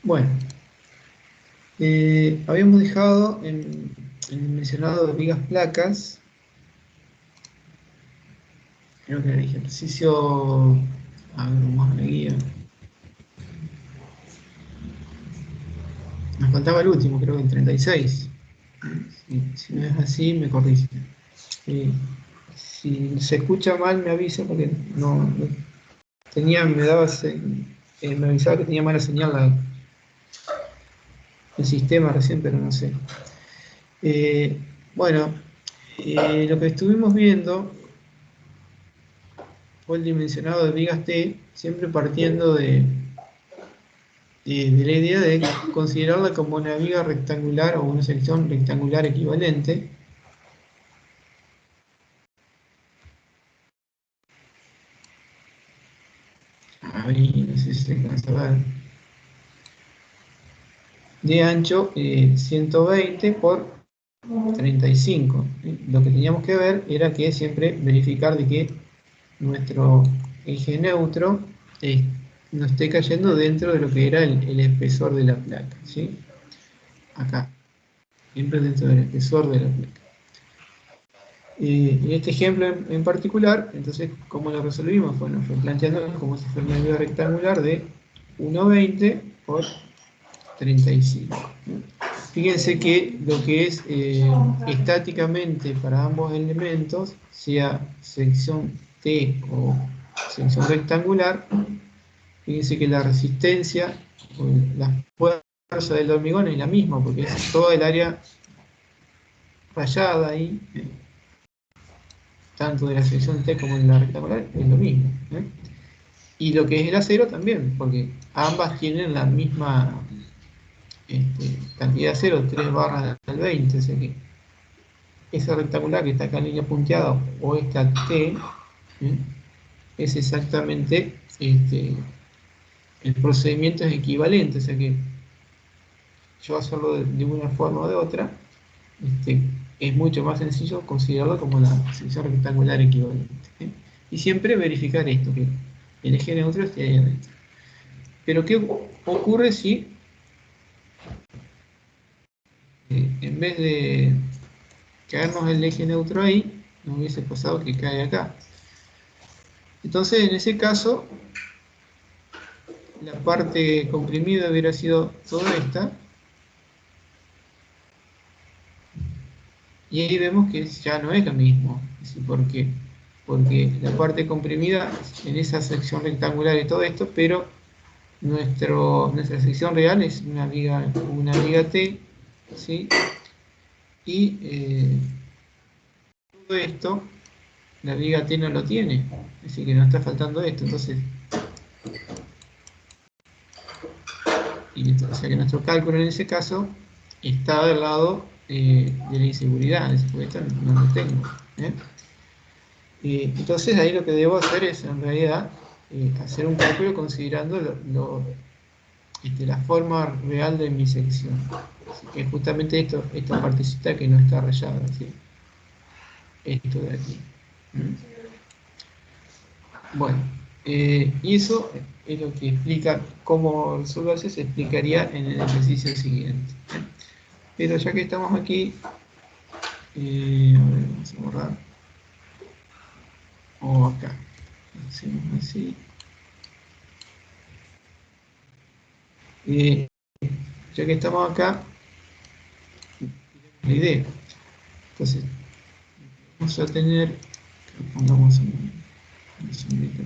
Bueno, habíamos dejado en el mencionado de vigas placas, creo que era el ejercicio, a ver, vamos a la guía. Nos faltaba el último, creo que el 36. Si no es así, me corrige. Eh, si se escucha mal, me avisa porque tenía, me avisaba que tenía mala señal el sistema recién, pero no sé. Eh, bueno, lo que estuvimos viendo fue el dimensionado de vigas T, siempre partiendo de la idea de considerarla como una viga rectangular o una sección rectangular equivalente. Ahí, no sé si se alcanza a ver. De ancho 120 por 35. Lo que teníamos que ver era que siempre verificar de que nuestro eje neutro no esté cayendo dentro de lo que era el espesor de la placa, ¿sí? Acá, siempre dentro del espesor de la placa. En este ejemplo en particular, entonces, ¿cómo lo resolvimos? Bueno, fue planteando como si fuera una viga rectangular de 1,20 por 35. Fíjense que lo que es estáticamente para ambos elementos, sea sección T o sección rectangular, fíjense que la resistencia o la fuerza del hormigón es la misma, porque es toda el área rayada ahí, tanto de la sección T como de la rectangular, es lo mismo. Y lo que es el acero también, porque ambas tienen la misma cantidad de acero, 3 barras al 20, o sea que esa rectangular que está acá en línea punteada o esta T, es exactamente, el procedimiento es equivalente, o sea que yo hacerlo de una forma o de otra, es mucho más sencillo considerarlo como la sección rectangular equivalente. Y siempre verificar esto, que el eje neutro esté ahí adentro. Pero ¿qué ocurre si en vez de caernos el eje neutro ahí, nos hubiese pasado que cae acá? Entonces, en ese caso, la parte comprimida hubiera sido toda esta, y ahí vemos que ya no es lo mismo. ¿Por qué? Porque la parte comprimida en esa sección rectangular y todo esto, pero nuestra sección real es una viga T, ¿sí? Y todo esto, la viga T no lo tiene, así que nos está faltando esto. Entonces, o sea que nuestro cálculo en ese caso está del lado de la inseguridad, porque esto no lo tengo. Entonces ahí lo que debo hacer es en realidad hacer un cálculo considerando la forma real de mi sección. Así que justamente esta partecita que no está rayada, ¿sí? Esto de aquí. Bueno, y eso es lo que explica cómo resolverse, se explicaría en el ejercicio siguiente. Pero ya que estamos aquí, a ver, vamos a borrar. O acá. Hacemos así. Ya que estamos acá, la idea. Entonces, vamos a tener, pongamos un segundito.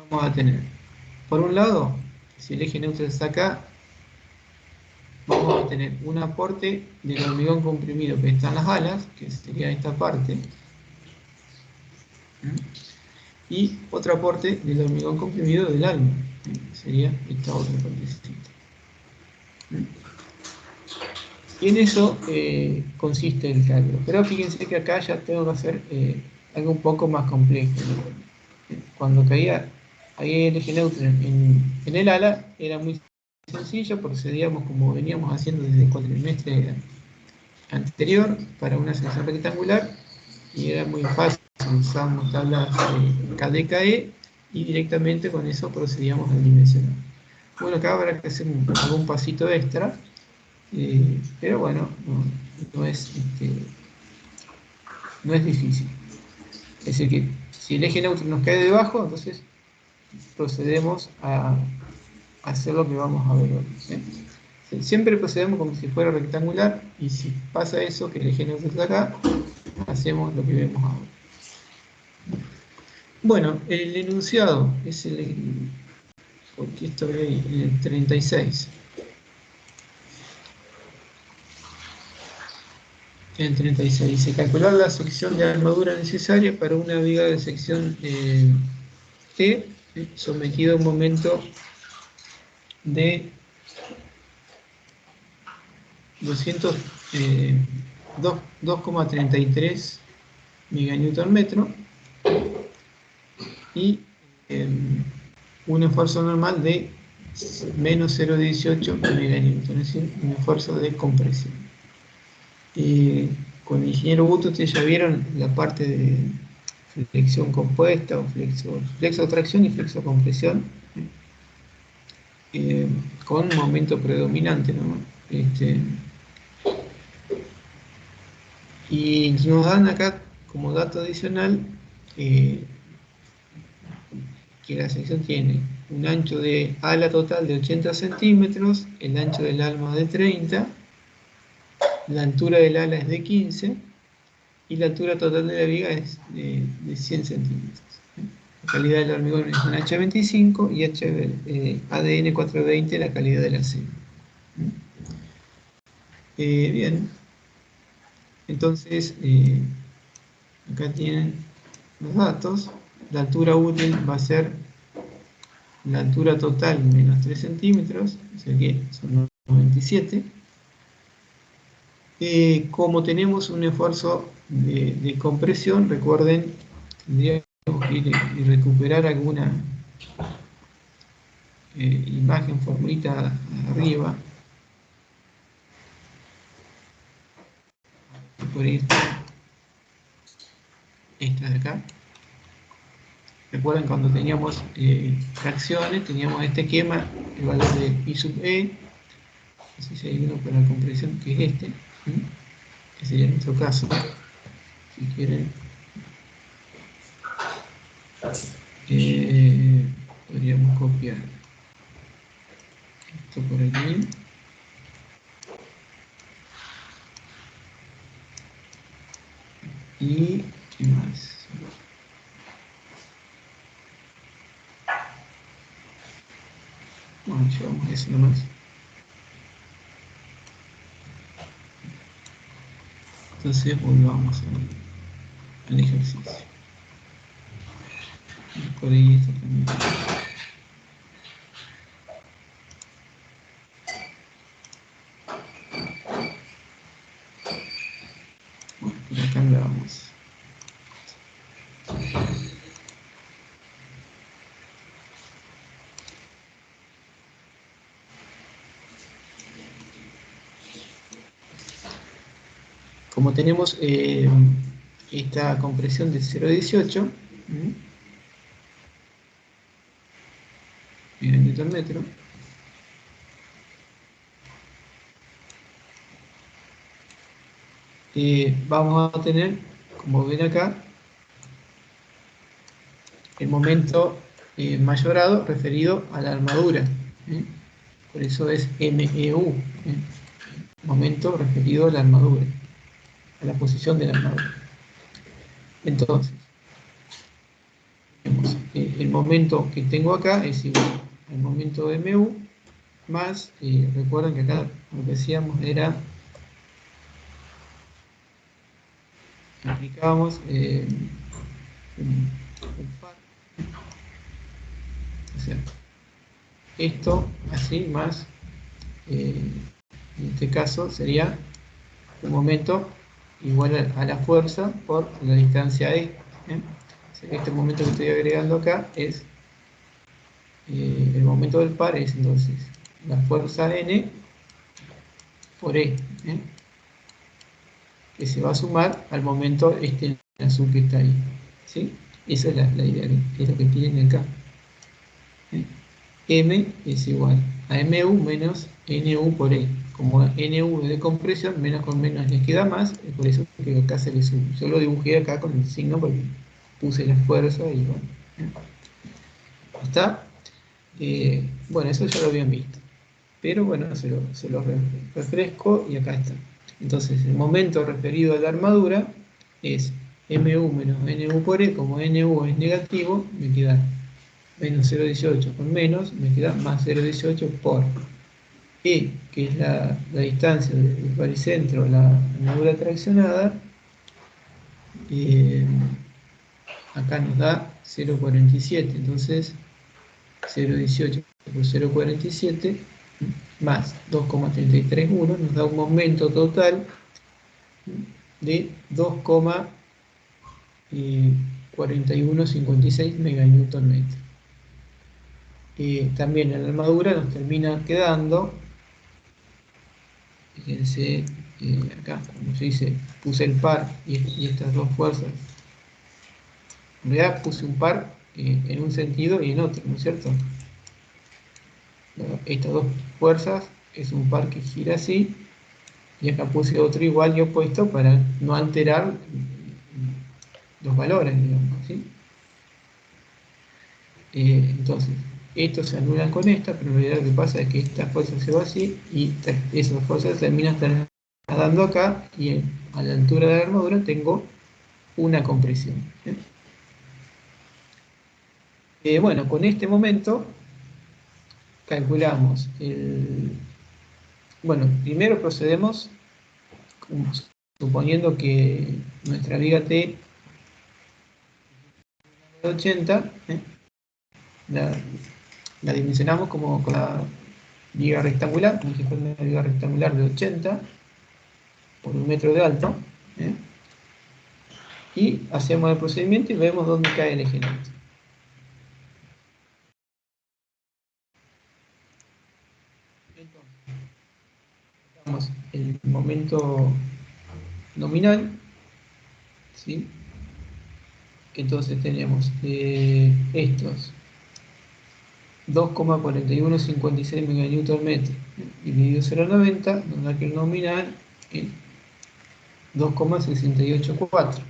Vamos a tener, por un lado, si el eje neutro está acá, vamos a tener un aporte del hormigón comprimido que está en las alas, que sería esta parte, y otro aporte del hormigón comprimido del alma, que sería esta otra partecita. Y en eso consiste el cálculo. Pero fíjense que acá ya tengo que hacer algo un poco más complejo, ¿no? Cuando caía ahí el eje neutro en el ala, era muy sencillo, procedíamos como veníamos haciendo desde el cuatrimestre anterior para una sección rectangular, y era muy fácil, usábamos tablas KDKE y directamente con eso procedíamos al dimensionado. Bueno, acá habrá que hacer algún pasito extra, pero bueno, no es difícil. Es decir, que si el eje neutro nos cae debajo, entonces procedemos a hacer lo que vamos a ver hoy. Siempre procedemos como si fuera rectangular, y si pasa eso, que el eje neutro está acá, hacemos lo que vemos ahora. Bueno, el enunciado es porque esto es el 36. En 36 dice calcular la sección de armadura necesaria para una viga de sección T sometida a un momento de 2.33 meganewton-metro y un esfuerzo normal de menos 0.18 meganewton, es decir, un esfuerzo de compresión. Con el ingeniero Buto ustedes ya vieron la parte de flexión compuesta, o flexotracción y flexocompresión, con momento predominante, ¿no? Y nos dan acá como dato adicional que la sección tiene un ancho de ala total de 80 centímetros, el ancho del alma de 30, la altura del ala es de 15 y la altura total de la viga es de 100 centímetros. La calidad del hormigón es un H25 y ADN 420 la calidad del acero. Bien, entonces acá tienen los datos. La altura útil va a ser la altura total menos 3 centímetros, o sea que son 97. Como tenemos un esfuerzo de compresión, recuerden, tendríamos que ir y recuperar alguna imagen, formulita arriba. Por esta de acá. Recuerden cuando teníamos fracciones, teníamos este esquema, el valor de I sub E, así si hay uno para la compresión, que es este, que sería nuestro caso. Si quieren, podríamos copiar esto por aquí. Y ¿qué más? Bueno, llevamos eso nomás. Entonces volvamos al ejercicio. Por ahí está también. Bueno, por acá andábamos. Como tenemos esta compresión de 0.18 meganewton-metro, vamos a tener, como ven acá, el momento mayorado referido a la armadura. Por eso es MEU, momento referido a la armadura, a la posición de la armadura. Entonces, el momento que tengo acá es igual al momento de MU más, recuerden que acá lo que decíamos era, aplicábamos un par, o sea, esto así más, en este caso sería un momento igual a la fuerza por la distancia E. Este momento que estoy agregando acá es el momento del par, es entonces la fuerza N por E, que se va a sumar al momento en azul que está ahí, ¿sí? Esa es la idea, que es lo que tienen acá. M es igual a MU menos NU por E. Como NU es de compresión, menos con menos les queda más, es por eso que acá se le suma. Yo lo dibujé acá con el signo porque puse la fuerza y bueno. ¿Está? Bueno, eso ya lo habían visto. Pero bueno, se lo refresco y acá está. Entonces, el momento referido a la armadura es MU menos NU por E. Como NU es negativo, me queda menos 0,18 con menos, me queda más 0,18 por E, que es la distancia del baricentro a la armadura traccionada. eh, Acá nos da 0,47, entonces 0,18 por 0,47 más 2,331 nos da un momento total de 2,4156 meganewton metro. También en la armadura nos termina quedando, fíjense, acá, como se dice, puse el par y estas dos fuerzas. En realidad puse un par en un sentido y en otro, ¿no es cierto? Estas dos fuerzas es un par que gira así, y acá puse otro igual y opuesto para no alterar los valores, digamos, ¿sí? Entonces, estos se anulan con esta, pero en realidad lo que pasa es que esta fuerza se va así y esa fuerza termina dando acá y a la altura de la armadura tengo una compresión. Bueno, con este momento calculamos bueno, primero procedemos suponiendo que nuestra viga T es 80, la dimensionamos como con la viga rectangular, como si fuera una viga rectangular de 80 por 1 metro de alto, y hacemos el procedimiento y vemos dónde cae el eje neutro. Entonces, damos el momento nominal, ¿sí? Entonces tenemos estos 2,4156 meganewton dividido 0,90 nos da que el nominal es 2,684.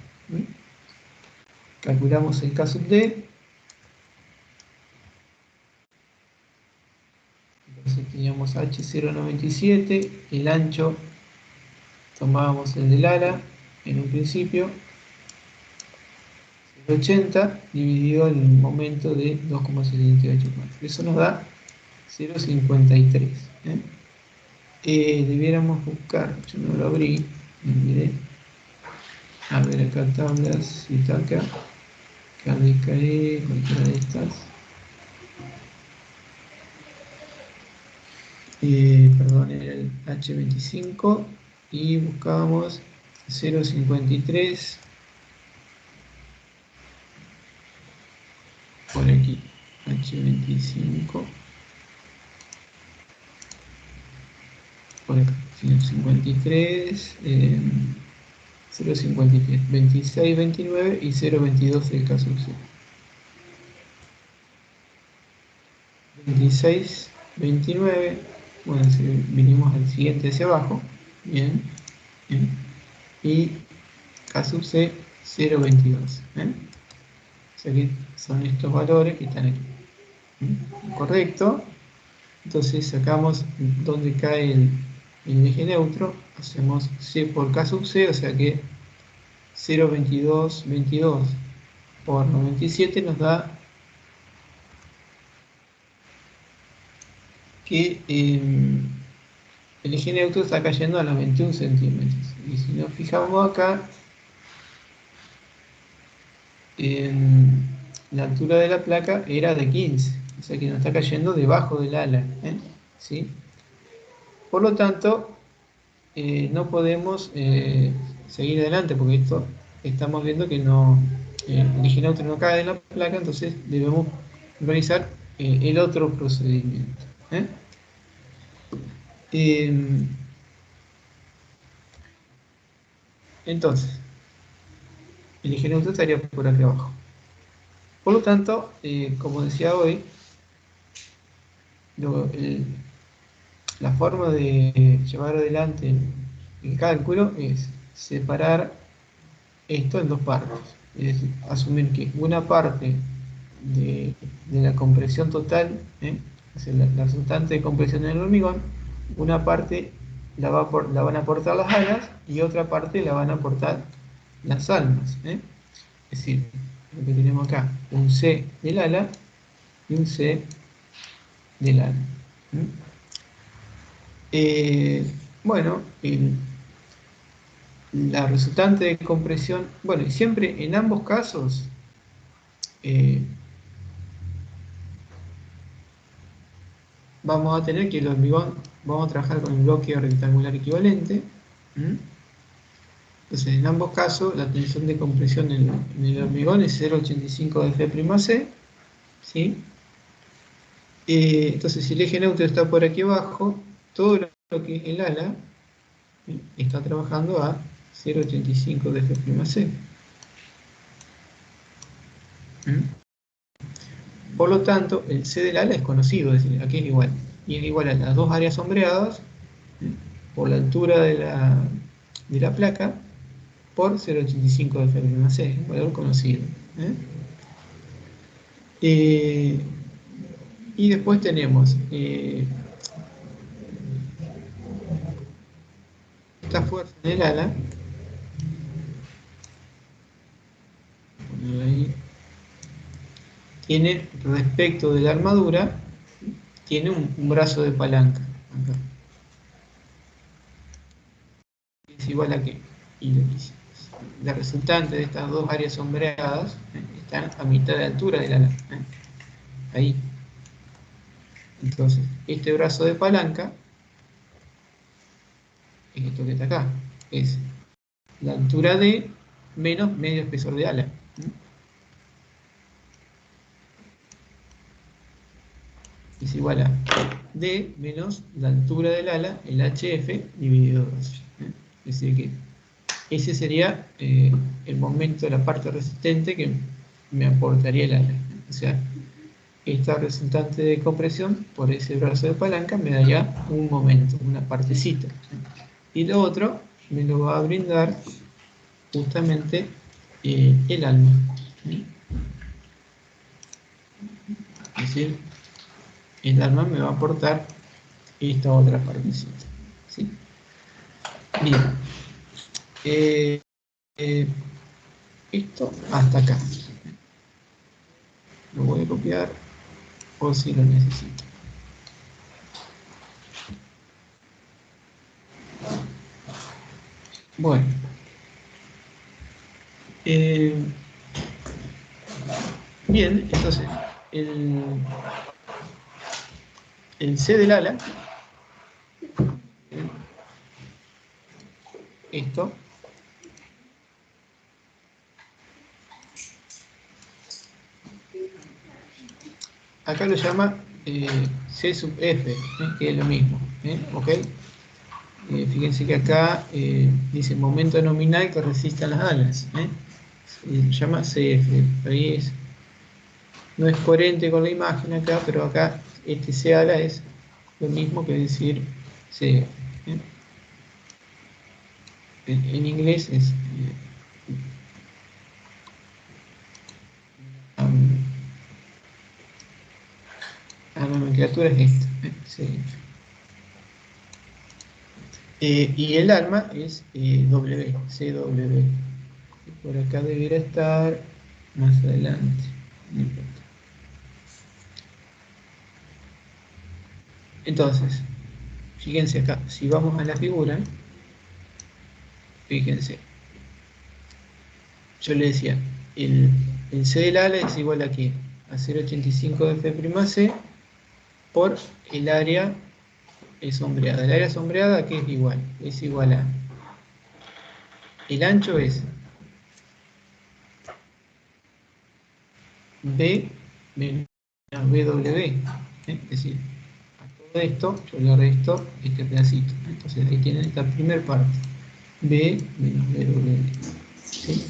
Calculamos el K sub D. Entonces teníamos H0,97, el ancho tomábamos el del ala en un principio, 0,80 dividido el momento de 2,784. Eso nos da 0,53. Debiéramos buscar, yo no lo abrí, me olvidé. A ver acá tablas, si está acá. KDKE, cualquiera de estas. Perdón, era el H25 y buscábamos 0,53 por aquí, H25 por acá, 0,53 0,53, 26, 29 y 0,22 el caso C. 26, 29, bueno, si vinimos al siguiente hacia abajo, bien, bien. Y K sub C 0,22. O sea que son estos valores que están aquí. Correcto. Entonces sacamos donde cae el eje neutro, hacemos C por K sub C, o sea que 0,22, 22 por 97 nos da que el eje neutro está cayendo a los 21 centímetros. Y si nos fijamos acá, la altura de la placa era de 15, o sea que nos está cayendo debajo del ala, ¿sí? Por lo tanto, no podemos seguir adelante porque esto estamos viendo que no, el eje neutro no cae de la placa, entonces debemos realizar el otro procedimiento. Entonces, el eje neutro estaría por aquí abajo. Por lo tanto, como decía hoy, la forma de llevar adelante el cálculo es separar esto en dos partes. Es decir, asumir que una parte de la compresión total, o sea, la resultante de compresión en el hormigón, una parte la van a aportar las alas y otra parte la van a aportar las almas. Es decir, lo que tenemos acá, un C del ala y un C del ala. Bueno, la resultante de compresión, bueno, y siempre en ambos casos, vamos a tener que el hormigón, vamos a trabajar con el bloque rectangular equivalente. Entonces, en ambos casos, la tensión de compresión en el hormigón es 0,85 de F'C, ¿sí? Entonces, si el eje neutro está por aquí abajo, todo lo que es el ala está trabajando a 0,85 de F'C. Por lo tanto, el C del ala es conocido, es decir, aquí es igual. Y es igual a las dos áreas sombreadas por la altura de la placa por 0,85 de F'C, un valor conocido. Y después tenemos esta fuerza en el ala. Ahí. Tiene, respecto de la armadura, tiene un brazo de palanca. Acá. Es igual a que, y la resultante de estas dos áreas sombreadas están a mitad de altura del ala. Ahí. Entonces, este brazo de palanca es esto que está acá. Es la altura D menos medio espesor de ala. Es igual a D menos la altura del ala, el HF, dividido 2. Es decir que ese sería el momento, la parte resistente que me aportaría el ala. O sea, esta resultante de compresión por ese brazo de palanca me daría un momento, una partecita. Y lo otro me lo va a brindar justamente el alma. Es decir, el alma me va a aportar esta otra partecita. ¿Sí? Bien. Esto hasta acá. Lo voy a copiar por si lo necesito. Bueno. Bien, entonces el C del ala, esto, acá lo llama C sub F, que es lo mismo, ¿ok? Fíjense que acá dice momento nominal que resista las alas, se llama CF, ahí no es coherente con la imagen acá, pero acá este C ala es lo mismo que decir CF. En inglés es la nomenclatura es esta, CF. Y el alma es W, CW. Por acá debería estar más adelante. No importa. Entonces, fíjense acá, si vamos a la figura, fíjense, yo le decía, el C del ala es igual a ¿qué? A 0,85 de F'C por el área sombreada. El área sombreada, ¿qué es igual? Es igual a, el ancho es B menos BW, es decir, a todo esto yo le resto este pedacito. Entonces ahí tienen esta primera parte, B menos BW, ¿sí?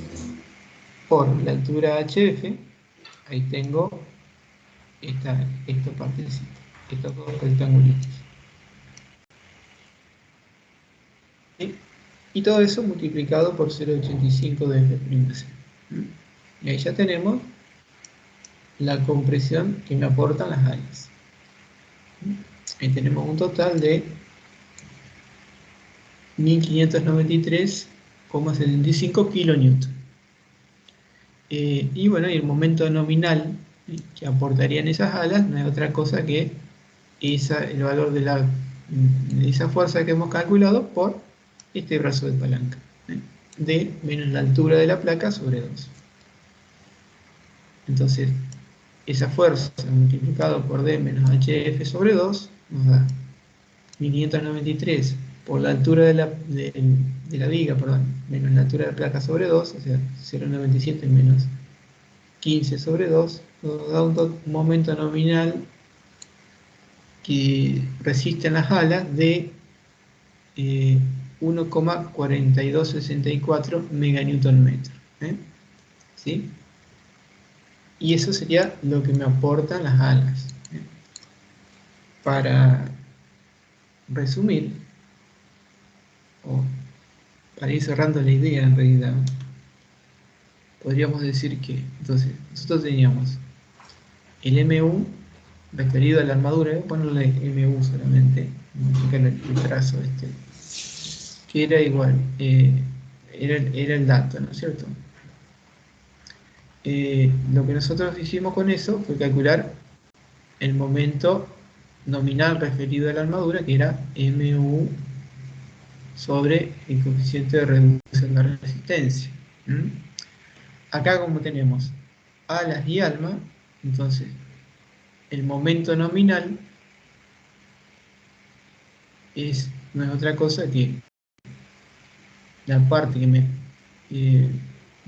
Por la altura HF, ahí tengo esta partecita. estos dos rectangulitos. ¿Sí? Y todo eso multiplicado por 0,85 de F'. Y ahí ya tenemos la compresión que me aportan las alas. Ahí tenemos un total de 1593,75 kilonewton. Y bueno, y el momento nominal que aportarían esas alas no es otra cosa que el valor de esa fuerza que hemos calculado por este brazo de palanca, D menos la altura de la placa sobre 2. Entonces, esa fuerza multiplicado por D menos HF sobre 2 nos da 1593 por la altura de la viga, perdón, menos la altura de la placa sobre 2, o sea, 0,97 menos 15 sobre 2, nos da un momento nominal que resisten las alas de 1,4264 meganewton metro. ¿Sí? Y eso sería lo que me aportan las alas. Para resumir, o para ir cerrando la idea en realidad, podríamos decir que entonces nosotros teníamos el MU referido a la armadura, voy a ponerle MU solamente, modificar el trazo que era igual, era el dato, ¿no es cierto? Lo que nosotros hicimos con eso fue calcular el momento nominal referido a la armadura, que era MU sobre el coeficiente de reducción de la resistencia. Acá, como tenemos alas y alma, entonces el momento nominal no es otra cosa que la parte de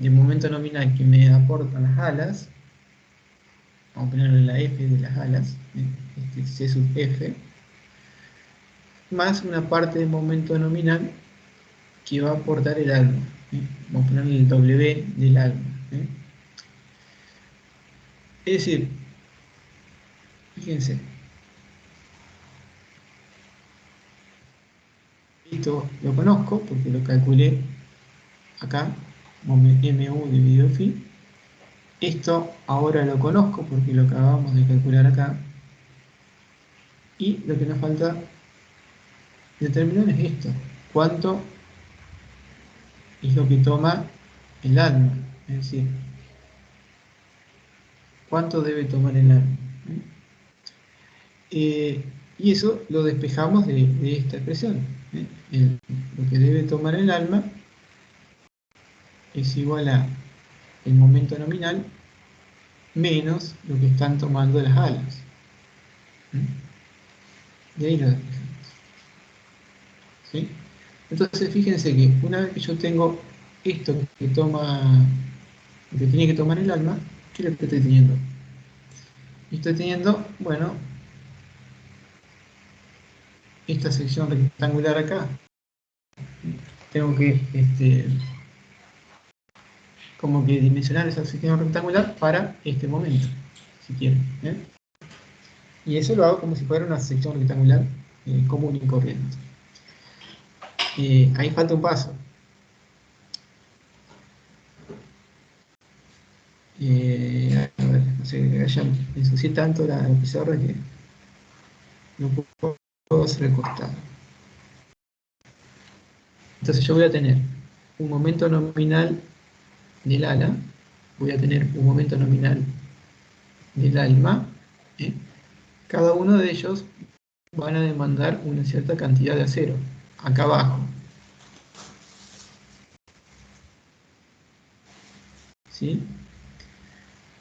momento nominal que me aportan las alas. Vamos a ponerle la F de las alas, C sub F, más una parte de momento nominal que va a aportar el alma. Vamos a ponerle el W del alma. Es decir, fíjense, esto lo conozco porque lo calculé acá, MU dividido phi. Esto ahora lo conozco porque lo acabamos de calcular acá. Y lo que nos falta determinar es esto. ¿Cuánto es lo que toma el alma? Es decir, ¿cuánto debe tomar el alma? Y eso lo despejamos de esta expresión. Lo que debe tomar el alma es igual a el momento nominal menos lo que están tomando las alas. Y ahí lo despejamos. ¿Sí? Entonces fíjense que una vez que yo tengo esto que tiene que tomar el alma, ¿qué es lo que estoy teniendo? Estoy teniendo, bueno, esta sección rectangular acá. Tengo que como que dimensionar esa sección rectangular para este momento, si quieren. Y eso lo hago como si fuera una sección rectangular común y corriente. Ahí falta un paso. A ver, no sé, ya me ensucié tanto la pizarra que no puedo hacer el costado. Entonces yo voy a tener un momento nominal del ala, voy a tener un momento nominal del alma. Cada uno de ellos van a demandar una cierta cantidad de acero, acá abajo. ¿Sí?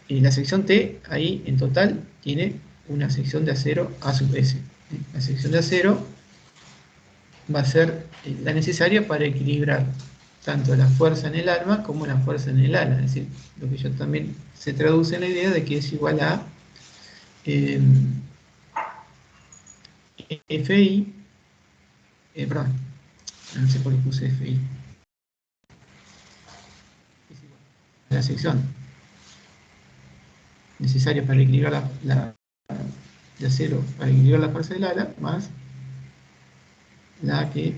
Y la sección T, ahí en total, tiene una sección de acero A sub S. La sección de acero va a ser la necesaria para equilibrar tanto la fuerza en el alma como la fuerza en el ala. Es decir, lo que yo también se traduce en la idea de que es igual a FI, perdón, no sé por qué puse FI, es igual a la sección necesaria para equilibrar de acero para equilibrar la fuerza del ala, más la que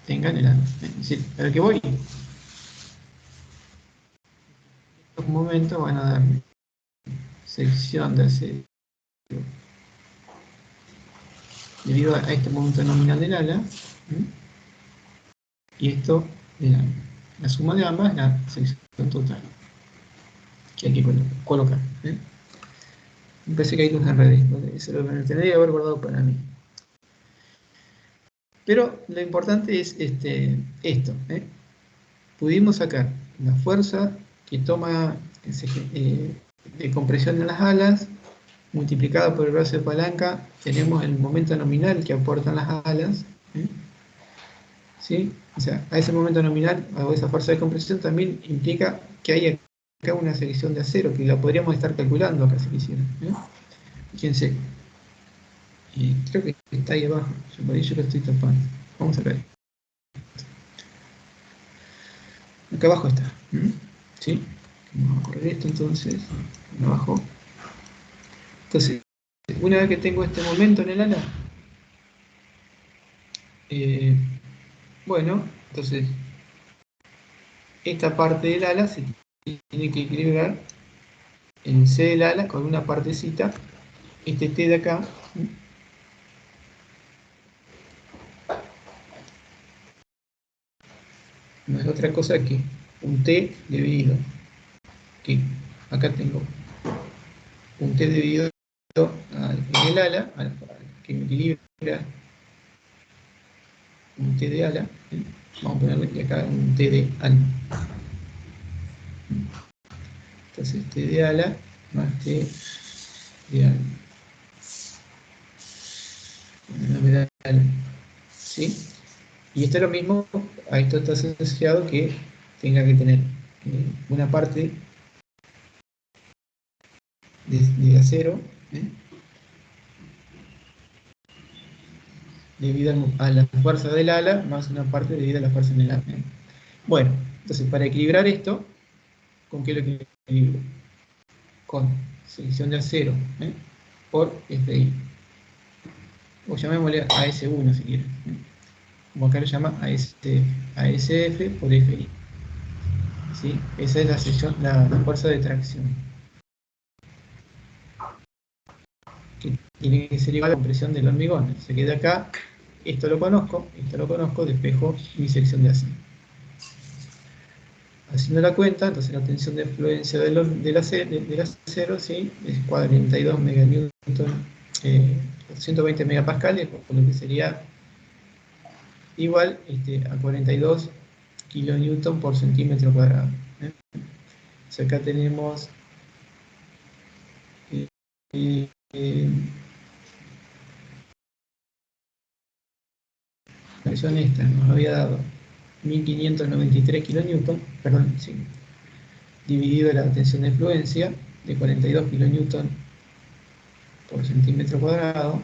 tenga en el ala. Es decir, a lo que voy, en estos momentos van a dar sección de acero debido a este momento nominal del ala, y esto del ala. La suma de ambas es la sección total que hay que colocar. Me parece que hay los enredes, eso lo tendría que haber guardado para mí. Pero lo importante es esto. Pudimos sacar la fuerza que toma de compresión en las alas, multiplicada por el brazo de palanca, tenemos el momento nominal que aportan las alas. ¿Sí? O sea, a ese momento nominal, o esa fuerza de compresión, también implica que hay acá una sección de acero, que la podríamos estar calculando acá si quisiera. Fíjense, creo que está ahí abajo, por ahí yo lo estoy tapando. Vamos a ver. Acá abajo está. ¿Sí? Vamos a correr esto entonces. Abajo. Entonces, una vez que tengo este momento en el ala, bueno, entonces esta parte del ala se tiene que equilibrar en C del ala con una partecita, este T de acá, no es otra cosa que un T dividido, que acá tengo un T dividido en el ala, que me equilibra un T de ala, vamos a ponerle acá un T de ala. Entonces T de ala más T de ala. ¿Sí? Y esto es lo mismo, a esto está asociado que tenga que tener una parte de acero, debido a la fuerza del ala, más una parte debido a la fuerza en el ala. Bueno, entonces para equilibrar esto, ¿con qué lo equilibro? Con sección de acero por FI. O llamémosle AS1 si quieren. Como acá lo llama ASF por FI. ¿Sí? Esa es la sección, la fuerza de tracción. Que tiene que ser igual a la compresión del hormigón. Se queda acá, esto lo conozco, despejo mi sección de acero. Haciendo la cuenta, entonces la tensión de fluencia del acero, ¿sí? Es 42 meganewton, 120 megapascales, por lo que sería igual a 42 kilonewton por centímetro cuadrado. O sea, acá tenemos la presión esta nos había dado 1593 kilonewton, perdón, sí, dividido la tensión de fluencia de 42 kilonewton por centímetro cuadrado,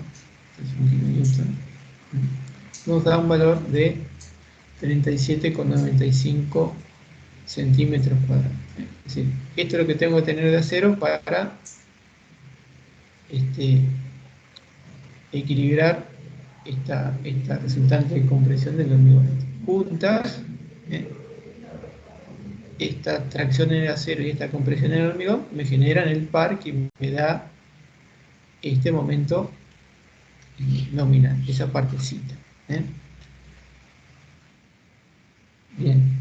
nos da un valor de 37,95 centímetros cuadrados. Es decir, esto es lo que tengo que tener de acero para equilibrar esta resultante de compresión del hormigón. Juntas, esta tracción en el acero y esta compresión en el hormigón me generan el par que me da este momento nominal, esa partecita. Bien.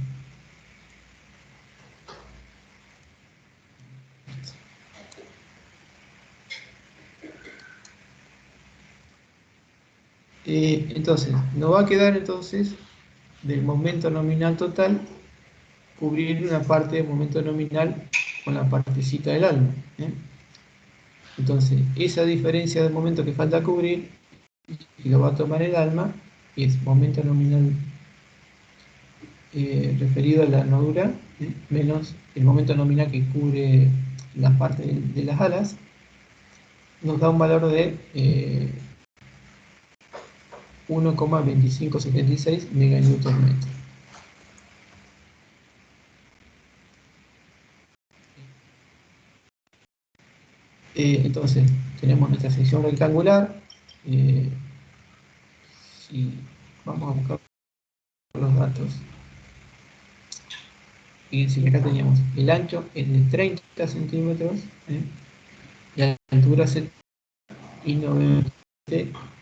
Entonces, nos va a quedar entonces del momento nominal total cubrir una parte del momento nominal con la partecita del alma. Entonces, esa diferencia de momento que falta cubrir, y lo va a tomar el alma, es momento nominal referido a la armadura, menos el momento nominal que cubre la parte de las alas, nos da un valor de 1,2576 meganewton metro. Entonces, tenemos nuestra sección rectangular. Si vamos a buscar los datos, fíjense que acá teníamos el ancho es de 30 centímetros, y la altura es y 90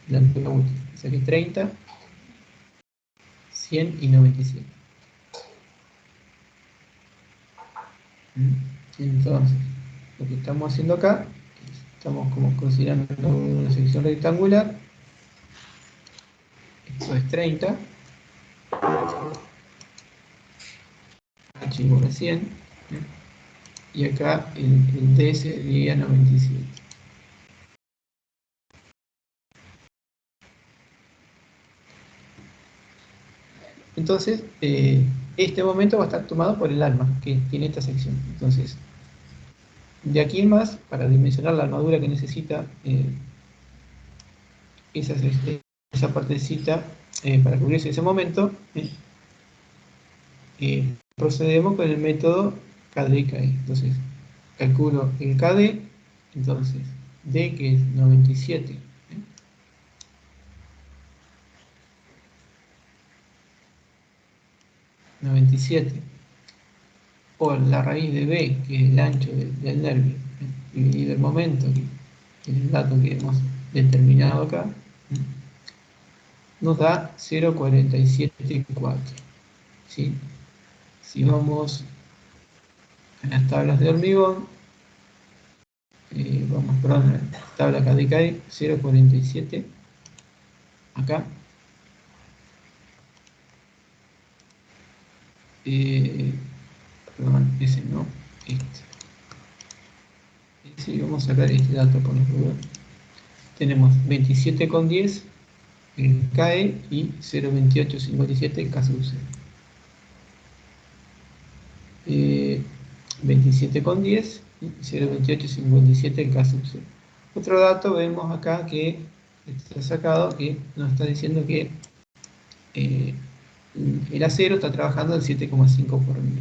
la altura útil. O sea que 30, 100 y 97. Entonces, lo que estamos haciendo acá, estamos como considerando una sección rectangular. Esto es 30. Archivo recién. Y acá el D sería 97. Entonces, este momento va a estar tomado por el alma que tiene esta sección. Entonces, de aquí en más, para dimensionar la armadura que necesita esa partecita para cubrirse ese momento, procedemos con el método KD y KE. Entonces, calculo el KD, entonces, D que es 97. 97 por la raíz de B, que es el ancho del nervio, dividido el momento, que es el dato que hemos determinado acá, nos da 0,474. ¿Sí? Si vamos a las tablas de hormigón, perdón, la tabla KDKE, 0,47, acá, perdón, ese no, este. Si vamos a sacar este dato por los dudas, tenemos 27,10 en CAE y 0,2857 en KSUCE. 27,10 y 0,2857 en KSUCE. Otro dato vemos acá que está sacado, que nos está diciendo que el acero está trabajando al 7,5 por mil.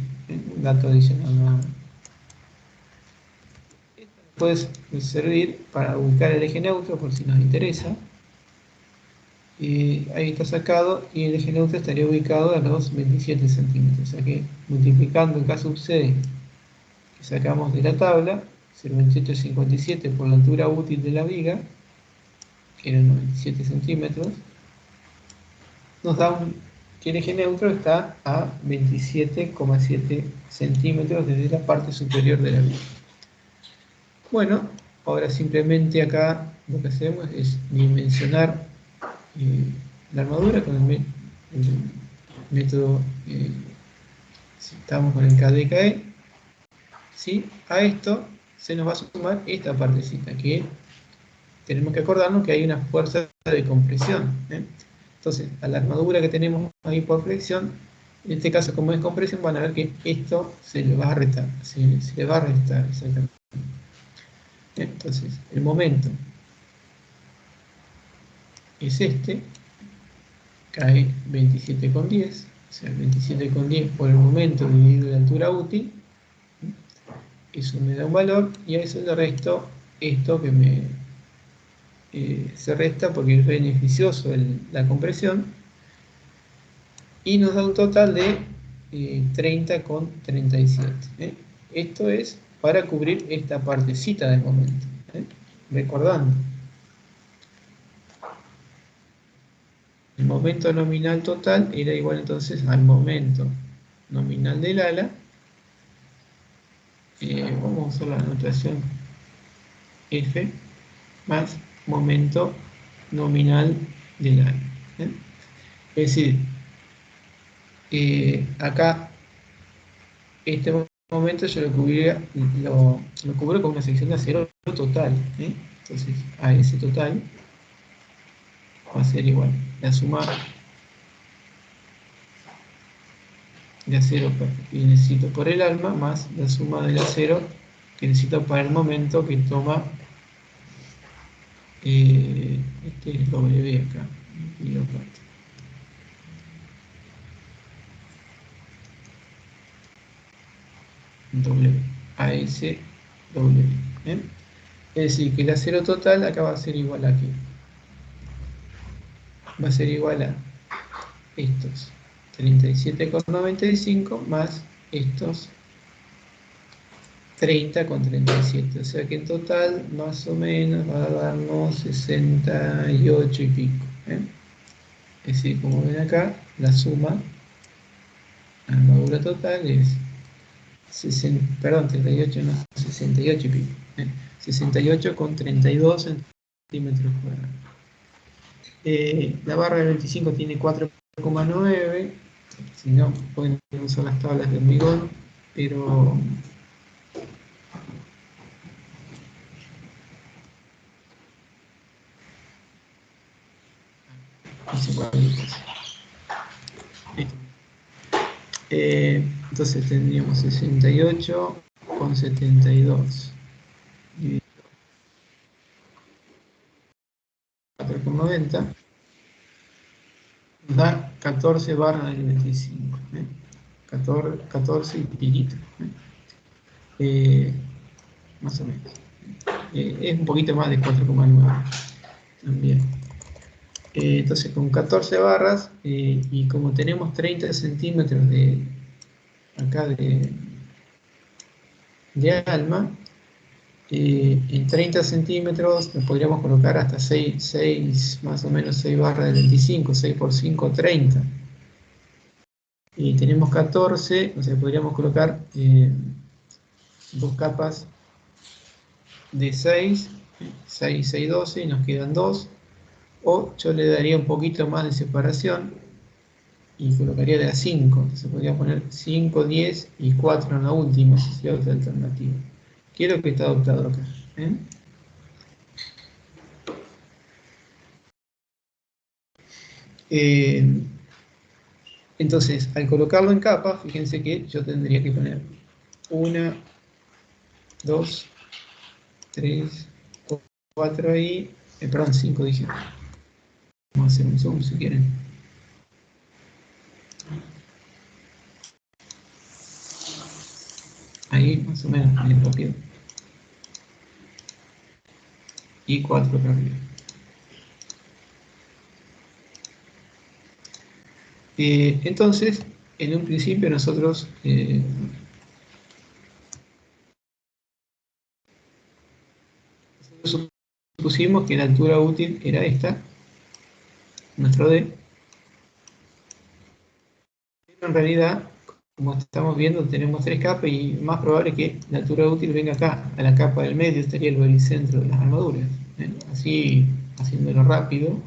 Un dato adicional. Puede servir para ubicar el eje neutro por si nos interesa. Ahí está sacado y el eje neutro estaría ubicado a los 27 centímetros. O sea que multiplicando el caso C que sacamos de la tabla, 0,2857 por la altura útil de la viga, que eran 97 centímetros, nos da que el eje neutro está a 27,7 centímetros desde la parte superior de la viga. Bueno, ahora simplemente acá lo que hacemos es dimensionar la armadura con el método, si estamos con el KDKE, ¿sí? A esto se nos va a sumar esta partecita, que tenemos que acordarnos que hay una fuerza de compresión. Entonces, a la armadura que tenemos ahí por flexión, en este caso como es compresión, van a ver que esto se le va a restar, exactamente. Entonces, el momento es este, cae 27,10, o sea, 27,10 por el momento dividido la altura útil, eso me da un valor, y a eso le resto esto que se resta porque es beneficioso la compresión, y nos da un total de 30,37. Esto es para cubrir esta partecita del momento. Recordando, el momento nominal total era igual entonces al momento nominal del ala. Vamos a usar la notación F más momento nominal del ala. Es decir, acá este momento yo lo cubro con una sección de acero total. Entonces a ese total va a ser igual la suma de acero que necesito por el alma más la suma del acero que necesito para el momento que toma este es W acá y lo parto. W, AS, W. Es decir, que el acero total acá va a ser igual a aquí. Va a ser igual a estos 37,95 más estos 30,37. O sea que en total más o menos va a darnos 68 y pico. Es decir, como ven acá, la suma, la armadura total es 38, no, 68 y pico. 68,32 centímetros cuadrados. La barra del 25 tiene 4,9. Si no, pueden usar las tablas de hormigón, pero entonces tendríamos 68,72 dividido 4,90 nos da 14 barras del 25. 14 y piquito. Más o menos. Es un poquito más de 4,9 también. Entonces con 14 barras y como tenemos 30 centímetros de acá de alma, en 30 centímetros nos podríamos colocar hasta 6, más o menos 6 barras de 25, 6 por 5, 30. Y tenemos 14, o sea, podríamos colocar dos capas de 6, 6, 6, 12, y nos quedan 2. O yo le daría un poquito más de separación y colocaría de a 5. Entonces podría poner 5, 10 y 4 en la última, si sería otra alternativa. Quiero que está adoptado acá. Entonces, al colocarlo en capas, fíjense que yo tendría que poner 1, 2, 3, 4 ahí, perdón, 5 dije. Vamos a hacer un zoom si quieren. Ahí, más o menos, bien rápido. Y 4 para arriba. Entonces, en un principio nosotros supusimos que la altura útil era esta, nuestro D, pero en realidad, como estamos viendo, tenemos 3 capas y más probable que la altura útil venga acá, a la capa del medio, estaría el baricentro de las armaduras. Así, haciéndolo rápido,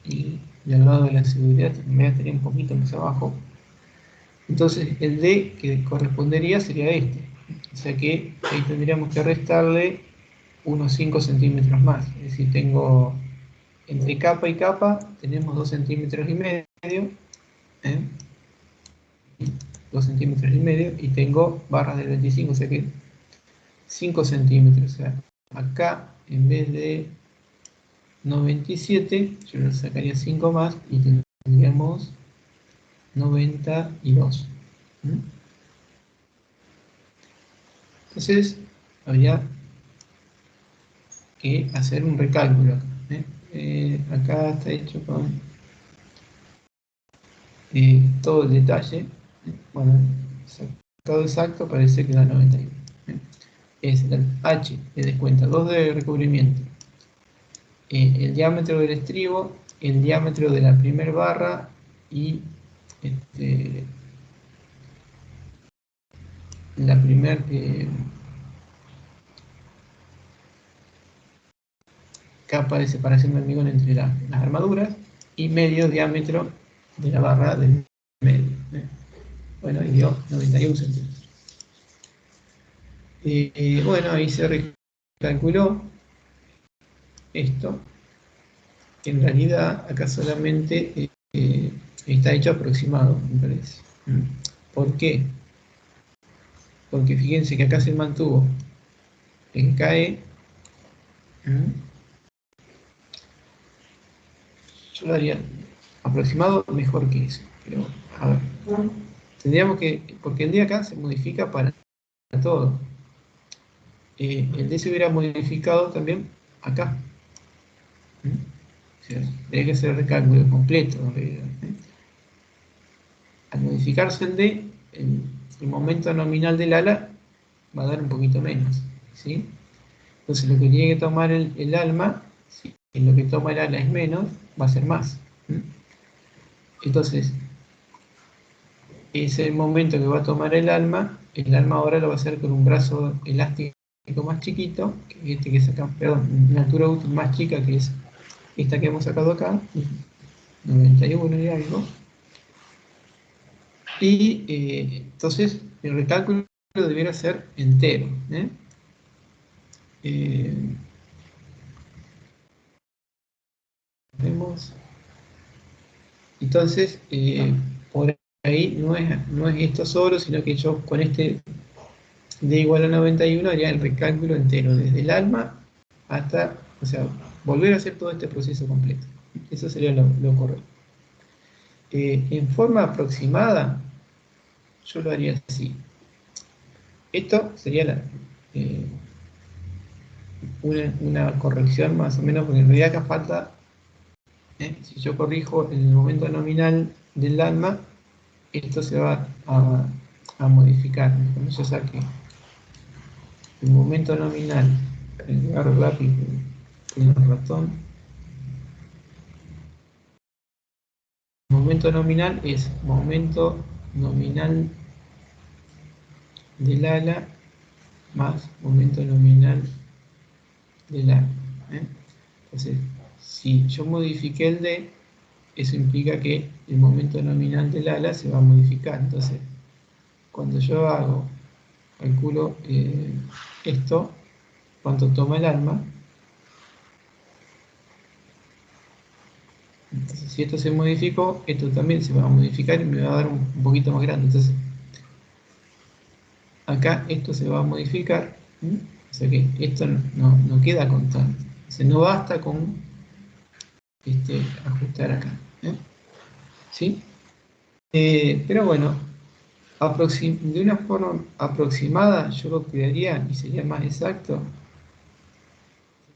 y al lado de la seguridad también estaría un poquito más abajo. Entonces el D que correspondería sería este. O sea que ahí tendríamos que restarle unos 5 centímetros más. Es decir, tengo entre capa y capa, tenemos 2 centímetros y medio. 2 centímetros y medio. Y tengo barras del 25, o sea que 5 centímetros. O sea, acá en vez de 97, yo le sacaría 5 más y tendríamos 92. Entonces, habría que hacer un recálculo acá. Acá está hecho con todo el detalle. Bueno, sacado exacto parece que da 91. Es el H de descuenta 2 de recubrimiento, el diámetro del estribo, el diámetro de la primera barra y la primera capa de separación de hormigón entre las armaduras y medio diámetro de la barra del medio. Bueno, y dio 91 centímetros. Bueno, ahí se recalculó esto. En realidad, acá solamente está hecho aproximado, me parece. ¿Por qué? Porque fíjense que acá se mantuvo en KE. Yo lo haría aproximado mejor que eso. Pero, a ver, tendríamos que, porque el día acá se modifica para todo. el D se hubiera modificado también acá. O sea, tiene que ser el recálculo completo en realidad. Al modificarse el D, el momento nominal del ala va a dar un poquito menos, ¿sí? Entonces lo que tiene que tomar el alma, si lo que toma el ala es menos, va a ser más. Entonces, ese momento que va a tomar el alma ahora lo va a hacer con un brazo elástico más chiquito, que este que saca, perdón, una altura útil más chica, que es esta que hemos sacado acá, 91 y algo. Y entonces el recálculo debiera ser entero. Vemos. Entonces, por ahí no es esto solo, sino que yo con este D igual a 91 haría el recálculo entero, desde el alma hasta, o sea, volver a hacer todo este proceso completo. Eso sería lo correcto. En forma aproximada, yo lo haría así. Esto sería una corrección más o menos, porque en realidad acá falta, si yo corrijo el momento nominal del alma, esto se va a modificar. Cuando yo saque el momento nominal, agarro el lápiz con el ratón, el momento nominal es momento nominal del ala más momento nominal del ala. Entonces, si yo modifiqué el D, eso implica que el momento nominal del ala se va a modificar. Entonces, cuando yo calculo esto, cuánto toma el alma, entonces si esto se modificó, esto también se va a modificar y me va a dar un poquito más grande. Entonces, acá esto se va a modificar, o sea que esto no queda constante. Entonces, no basta con ajustar acá. ¿Sí? Pero bueno, de una forma aproximada, yo lo que haría, y sería más exacto,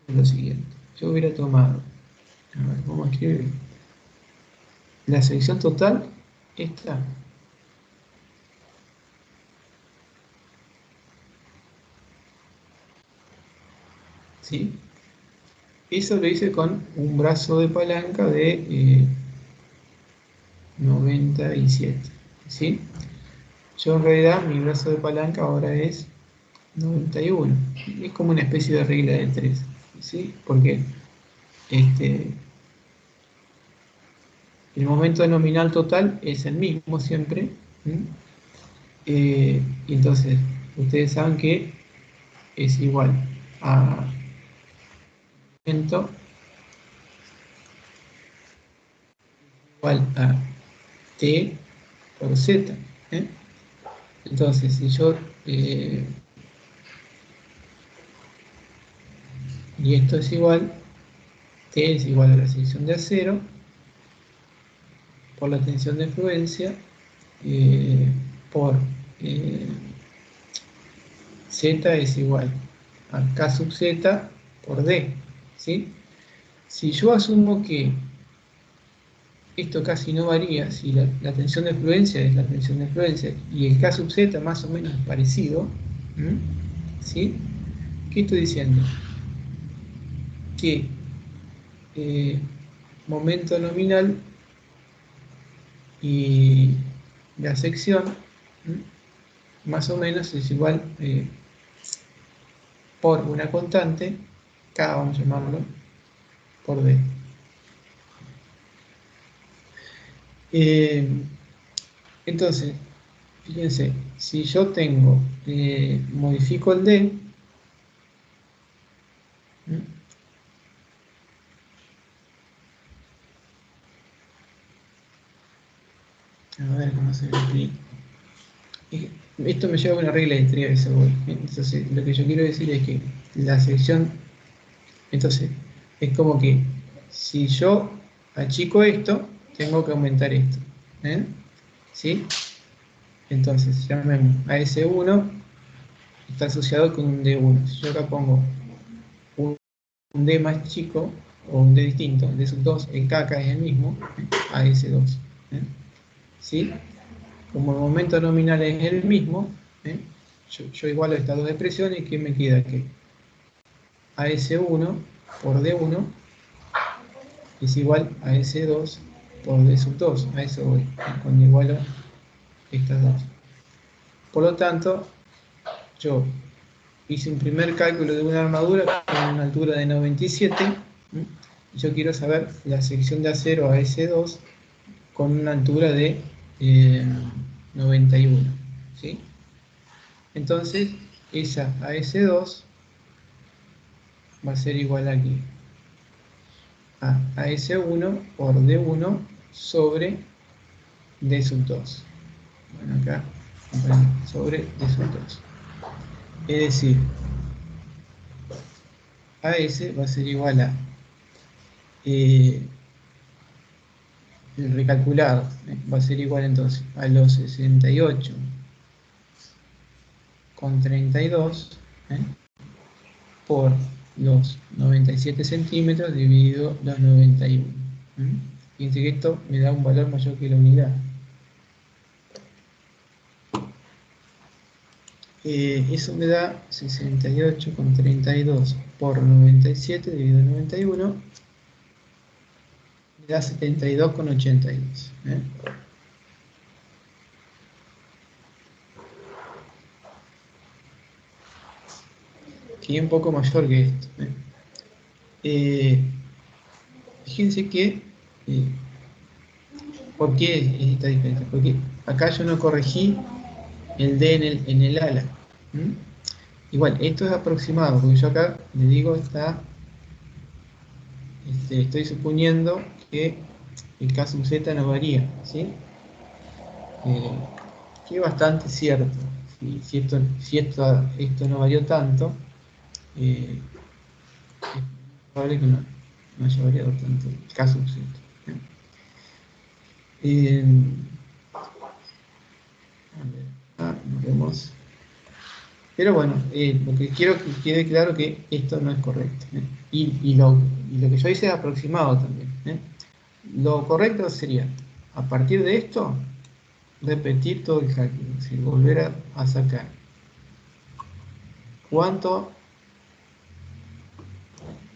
es lo siguiente. Yo hubiera tomado, a ver, vamos a escribir la sección total, esta, ¿sí? Eso lo hice con un brazo de palanca de 97, ¿sí? Yo en realidad mi brazo de palanca ahora es 91. Es como una especie de regla de 3, ¿sí? Porque el momento nominal total es el mismo siempre. Y entonces, ustedes saben que es igual a momento igual a T por Z. Entonces, si yo y esto es igual, T es igual a la sección de acero por la tensión de fluencia por Z es igual a K sub Z por D, ¿sí? Si yo asumo que esto casi no varía, si la tensión de fluencia es la tensión de fluencia y el K sub Z más o menos es parecido, ¿sí? ¿Qué estoy diciendo? Que momento nominal y la sección más o menos es igual por una constante, K vamos a llamarlo, por D. Entonces, fíjense, si yo modifico el D, a ver cómo se ve. Esto me lleva a una regla de 3 a eso voy. Entonces, lo que yo quiero decir es que la sección, entonces, es como que si yo achico esto, tengo que aumentar esto. ¿Sí? Entonces, llamemos a S1, está asociado con un D1. Si yo acá pongo un D más chico, o un D distinto, de esos dos, el K acá es el mismo, AS2. ¿Sí? Como el momento nominal es el mismo, yo igualo estas dos expresiones, y ¿qué me queda? Que AS1 por D1 es igual a S2 por D sub 2. A eso voy, cuando igualo estas dos. Por lo tanto, yo hice un primer cálculo de una armadura con una altura de 97. Yo quiero saber la sección de acero a S2 con una altura de 91. ¿Sí? Entonces, esa a S2 va a ser igual aquí a S1 por D1 sobre D sub 2. Bueno, acá sobre D sub 2. Es decir, AS va a ser igual a el recalculado, va a ser igual entonces a los 68,32 por los 97 centímetros dividido los 91. Fíjense que esto me da un valor mayor que la unidad. Eso me da 68,32 por 97 dividido 91, me da 72,82. Que es un poco mayor que esto. Fíjense que, ¿por qué es esta diferencia? Porque acá yo no corregí el D en el ala. Igual, esto es aproximado, porque yo acá le digo estoy suponiendo que el K sub Z no varía, ¿sí? Que es bastante cierto. Si esto no varió tanto, es probable que no haya variado tanto el K sub Z. Nos vemos. Pero bueno, lo que quiero que quede claro que esto no es correcto. Y lo que yo hice es aproximado también. Lo correcto sería, a partir de esto, repetir todo el cálculo, es decir, volver a sacar cuánto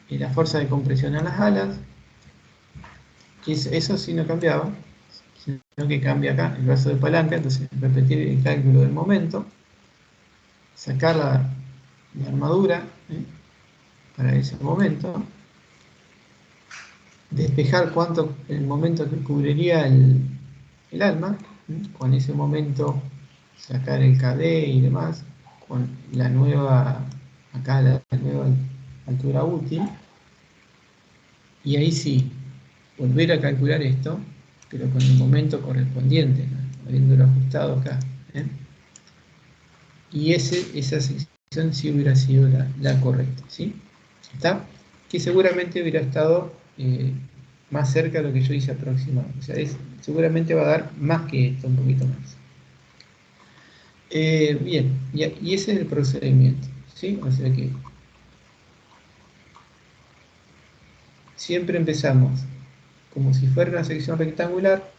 es la fuerza de compresión a las alas, que eso sí no cambiaba, sino que cambia acá el brazo de palanca. Entonces repetir el cálculo del momento, sacar la armadura para ese momento, despejar cuánto el momento que cubriría el alma, con ese momento sacar el KD y demás, con la nueva, acá la nueva altura útil, y ahí sí, volver a calcular esto, pero con el momento correspondiente, habiéndolo ajustado acá. Y esa sección sí hubiera sido la correcta, ¿sí? ¿Está? Que seguramente hubiera estado más cerca de lo que yo hice aproximado. O sea, seguramente va a dar más que esto, un poquito más. Bien, y ese es el procedimiento, ¿sí? O sea que siempre empezamos como si fuera una sección rectangular.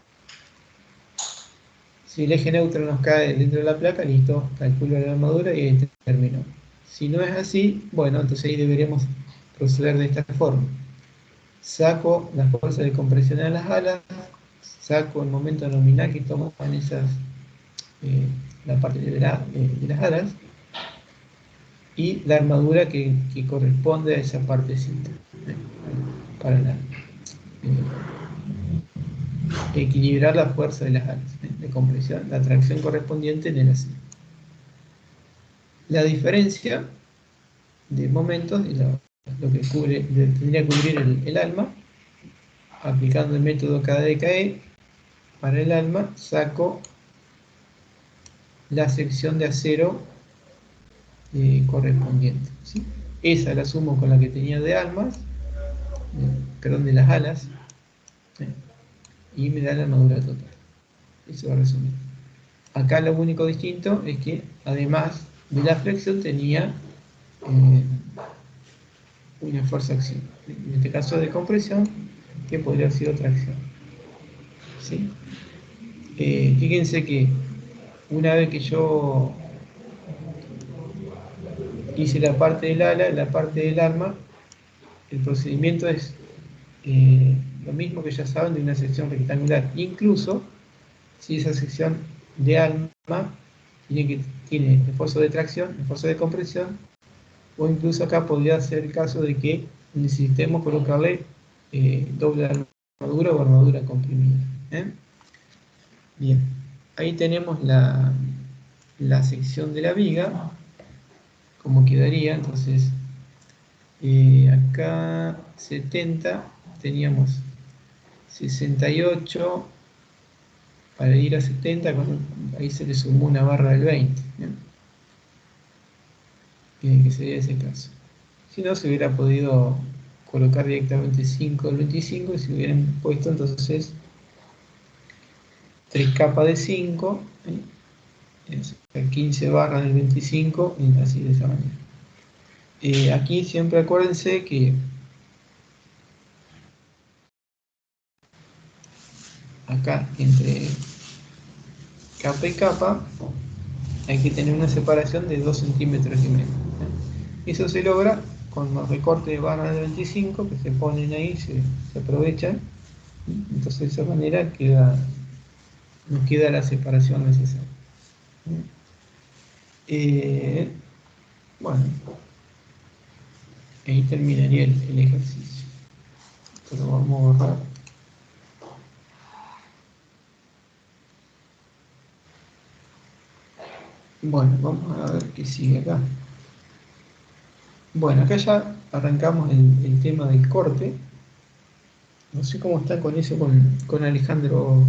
Si el eje neutro nos cae dentro de la placa, listo, calculo la armadura y ahí terminó. Si no es así, bueno, entonces ahí deberíamos proceder de esta forma. Saco la fuerza de compresión a las alas, saco el momento nominal que toman la parte de las alas, y la armadura que corresponde a esa partecita, para equilibrar la fuerza de las alas, de compresión, la tracción correspondiente en el acero. La diferencia de momentos es lo que tendría que cubrir el alma. Aplicando el método KDKE para el alma, saco la sección de acero correspondiente, ¿sí? Esa la sumo con la que tenía de almas, perdón, de las alas, y me da la armadura total. Eso va a resumir. Acá lo único distinto es que además de la flexión tenía una fuerza-acción. En este caso de compresión, que podría haber sido tracción. ¿Sí? Fíjense que una vez que yo hice la parte del ala, la parte del arma, el procedimiento es lo mismo que ya saben de una sección rectangular. Incluso si esa sección de alma tiene esfuerzo de tracción, esfuerzo de compresión, o incluso acá podría ser el caso de que necesitemos colocarle doble armadura o armadura comprimida. Bien, ahí tenemos la sección de la viga, como quedaría. Entonces acá 70, teníamos 68 para ir a 70, ahí se le sumó una barra del 20, que sería ese caso. Si no, se hubiera podido colocar directamente 5 del 25 y se hubieran puesto entonces 3 capas de 5, 15 barras del 25, y así de esa manera. Aquí siempre acuérdense que acá entre capa y capa hay que tener una separación de 2 centímetros y medio. Eso se logra con los recortes de barras de 25 que se ponen ahí, se aprovechan. Entonces de esa manera nos queda la separación necesaria. Bueno, ahí terminaría el ejercicio. Esto lo vamos a borrar. Bueno, vamos a ver qué sigue acá. Bueno, acá ya arrancamos el tema del corte. No sé cómo está con eso con Alejandro.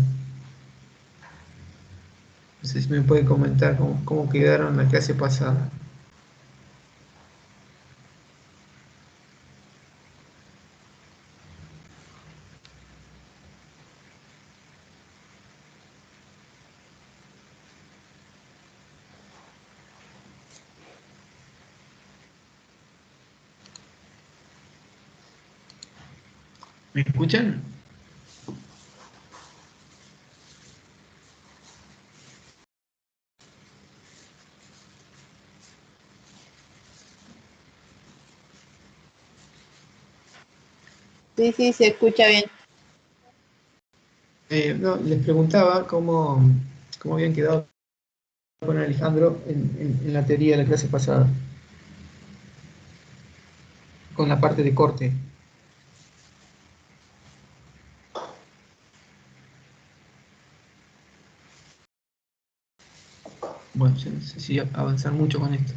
No sé si me puede comentar cómo quedaron la clase pasada. ¿Me escuchan? Sí, sí, se escucha bien. No, les preguntaba cómo habían quedado con Alejandro en la teoría de la clase pasada, con la parte de corte. Bueno, yo no sé si avanzar mucho con esto.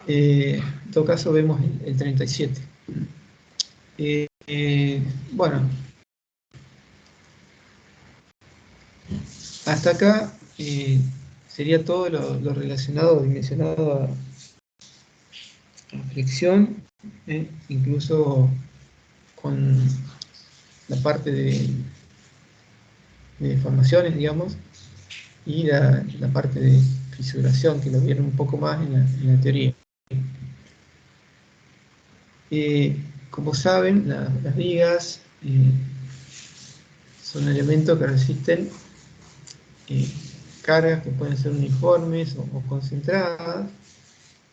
En todo caso vemos el 37. Bueno, hasta acá sería todo lo relacionado, dimensionado a flexión, incluso con la parte de deformaciones, digamos, y la parte de fisuración, que lo vieron un poco más en la teoría. Como saben, las vigas son elementos que resisten cargas que pueden ser uniformes o concentradas,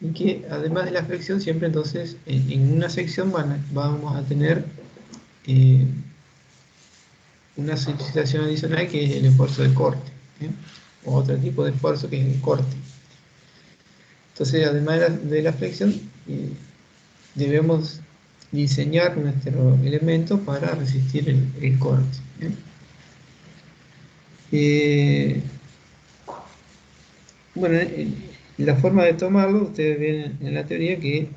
y que además de la flexión siempre entonces en una sección vamos a tener una solicitación adicional, que es el esfuerzo de corte, o otro tipo de esfuerzo que es el corte. Entonces, además de la flexión, debemos diseñar nuestro elemento para resistir el corte. Bueno, la forma de tomarlo, ustedes ven en la teoría que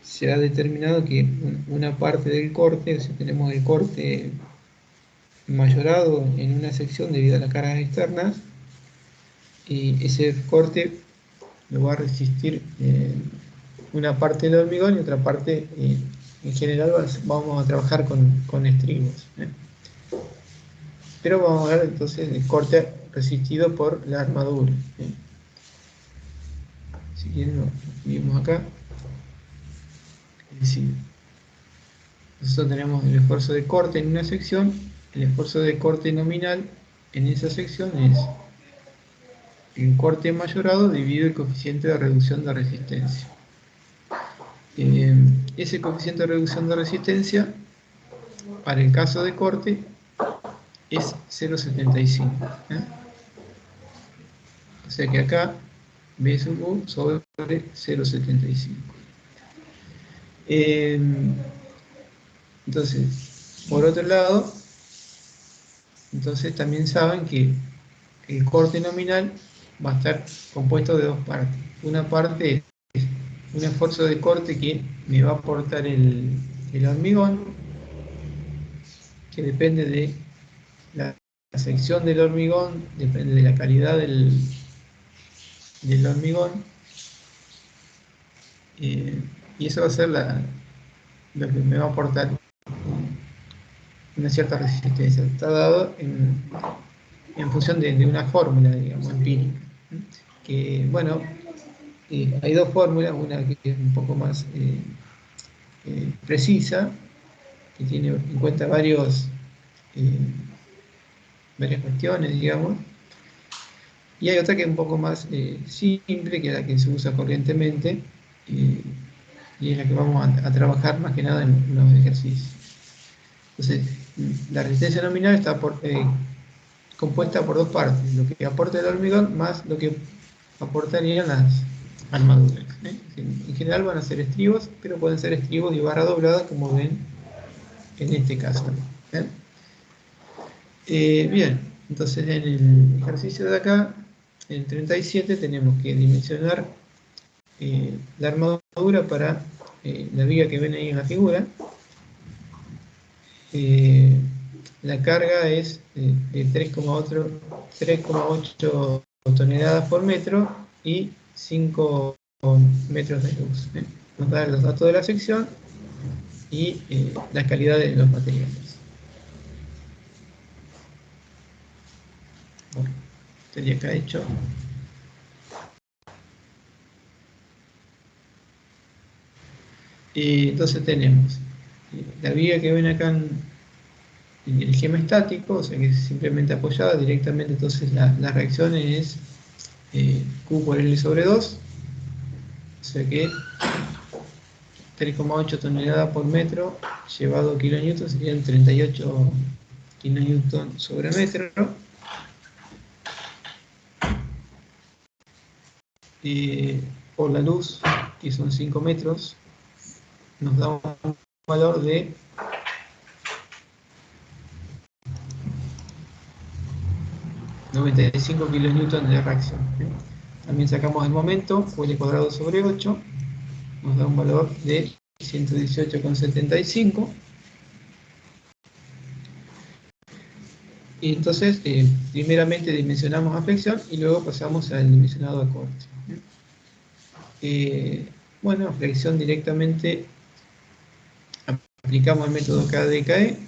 se ha determinado que una parte del corte, si tenemos el corte mayorado en una sección debido a las cargas externas, y ese corte lo va a resistir una parte del hormigón, y otra parte en general vamos a trabajar con estribos. Pero vamos a ver entonces el corte resistido por la armadura. si quieren lo escribimos acá. Es decir, nosotros tenemos el esfuerzo de corte en una sección, el esfuerzo de corte nominal en esa sección es el corte mayorado dividido el coeficiente de reducción de resistencia. Ese coeficiente de reducción de resistencia, para el caso de corte, es 0,75. O sea que acá B sub U sobre 0,75. Entonces, por otro lado, entonces también saben que el corte nominal va a estar compuesto de dos partes. Una parte es un esfuerzo de corte que me va a aportar el hormigón, que depende de la sección del hormigón, depende de la calidad del hormigón, y eso va a ser lo que me va a aportar una cierta resistencia. Está dado en función de una fórmula, digamos, empírica. Que, bueno, hay dos fórmulas, una que es un poco más precisa, que tiene en cuenta varias cuestiones, digamos, y hay otra que es un poco más simple, que es la que se usa corrientemente, y es la que vamos a trabajar más que nada en los ejercicios. Entonces, la resistencia nominal está compuesta por dos partes, lo que aporta el hormigón más lo que aportarían las armaduras. En general van a ser estribos, pero pueden ser estribos y barra doblada, como ven en este caso. Bien, entonces en el ejercicio de acá, en el 37, tenemos que dimensionar la armadura para la viga que ven ahí en la figura. La carga es de 3,8 toneladas por metro y 5 metros de luz. Nos da los datos de la sección y la calidad de los materiales. Bueno, estaría acá hecho. Entonces tenemos la viga que ven acá en el esquema estático, o sea que es simplemente apoyada directamente. Entonces la reacción es Q por L sobre 2, o sea que 3,8 toneladas por metro llevado a kilonewton serían 38 kilonewton sobre metro. Por la luz, que son 5 metros, nos da un valor de 95 kilonewton de reacción. También sacamos el momento, L cuadrado sobre 8, nos da un valor de 118,75. Y entonces, primeramente dimensionamos a flexión y luego pasamos al dimensionado a corte. Bueno, flexión directamente aplicamos el método KDKE.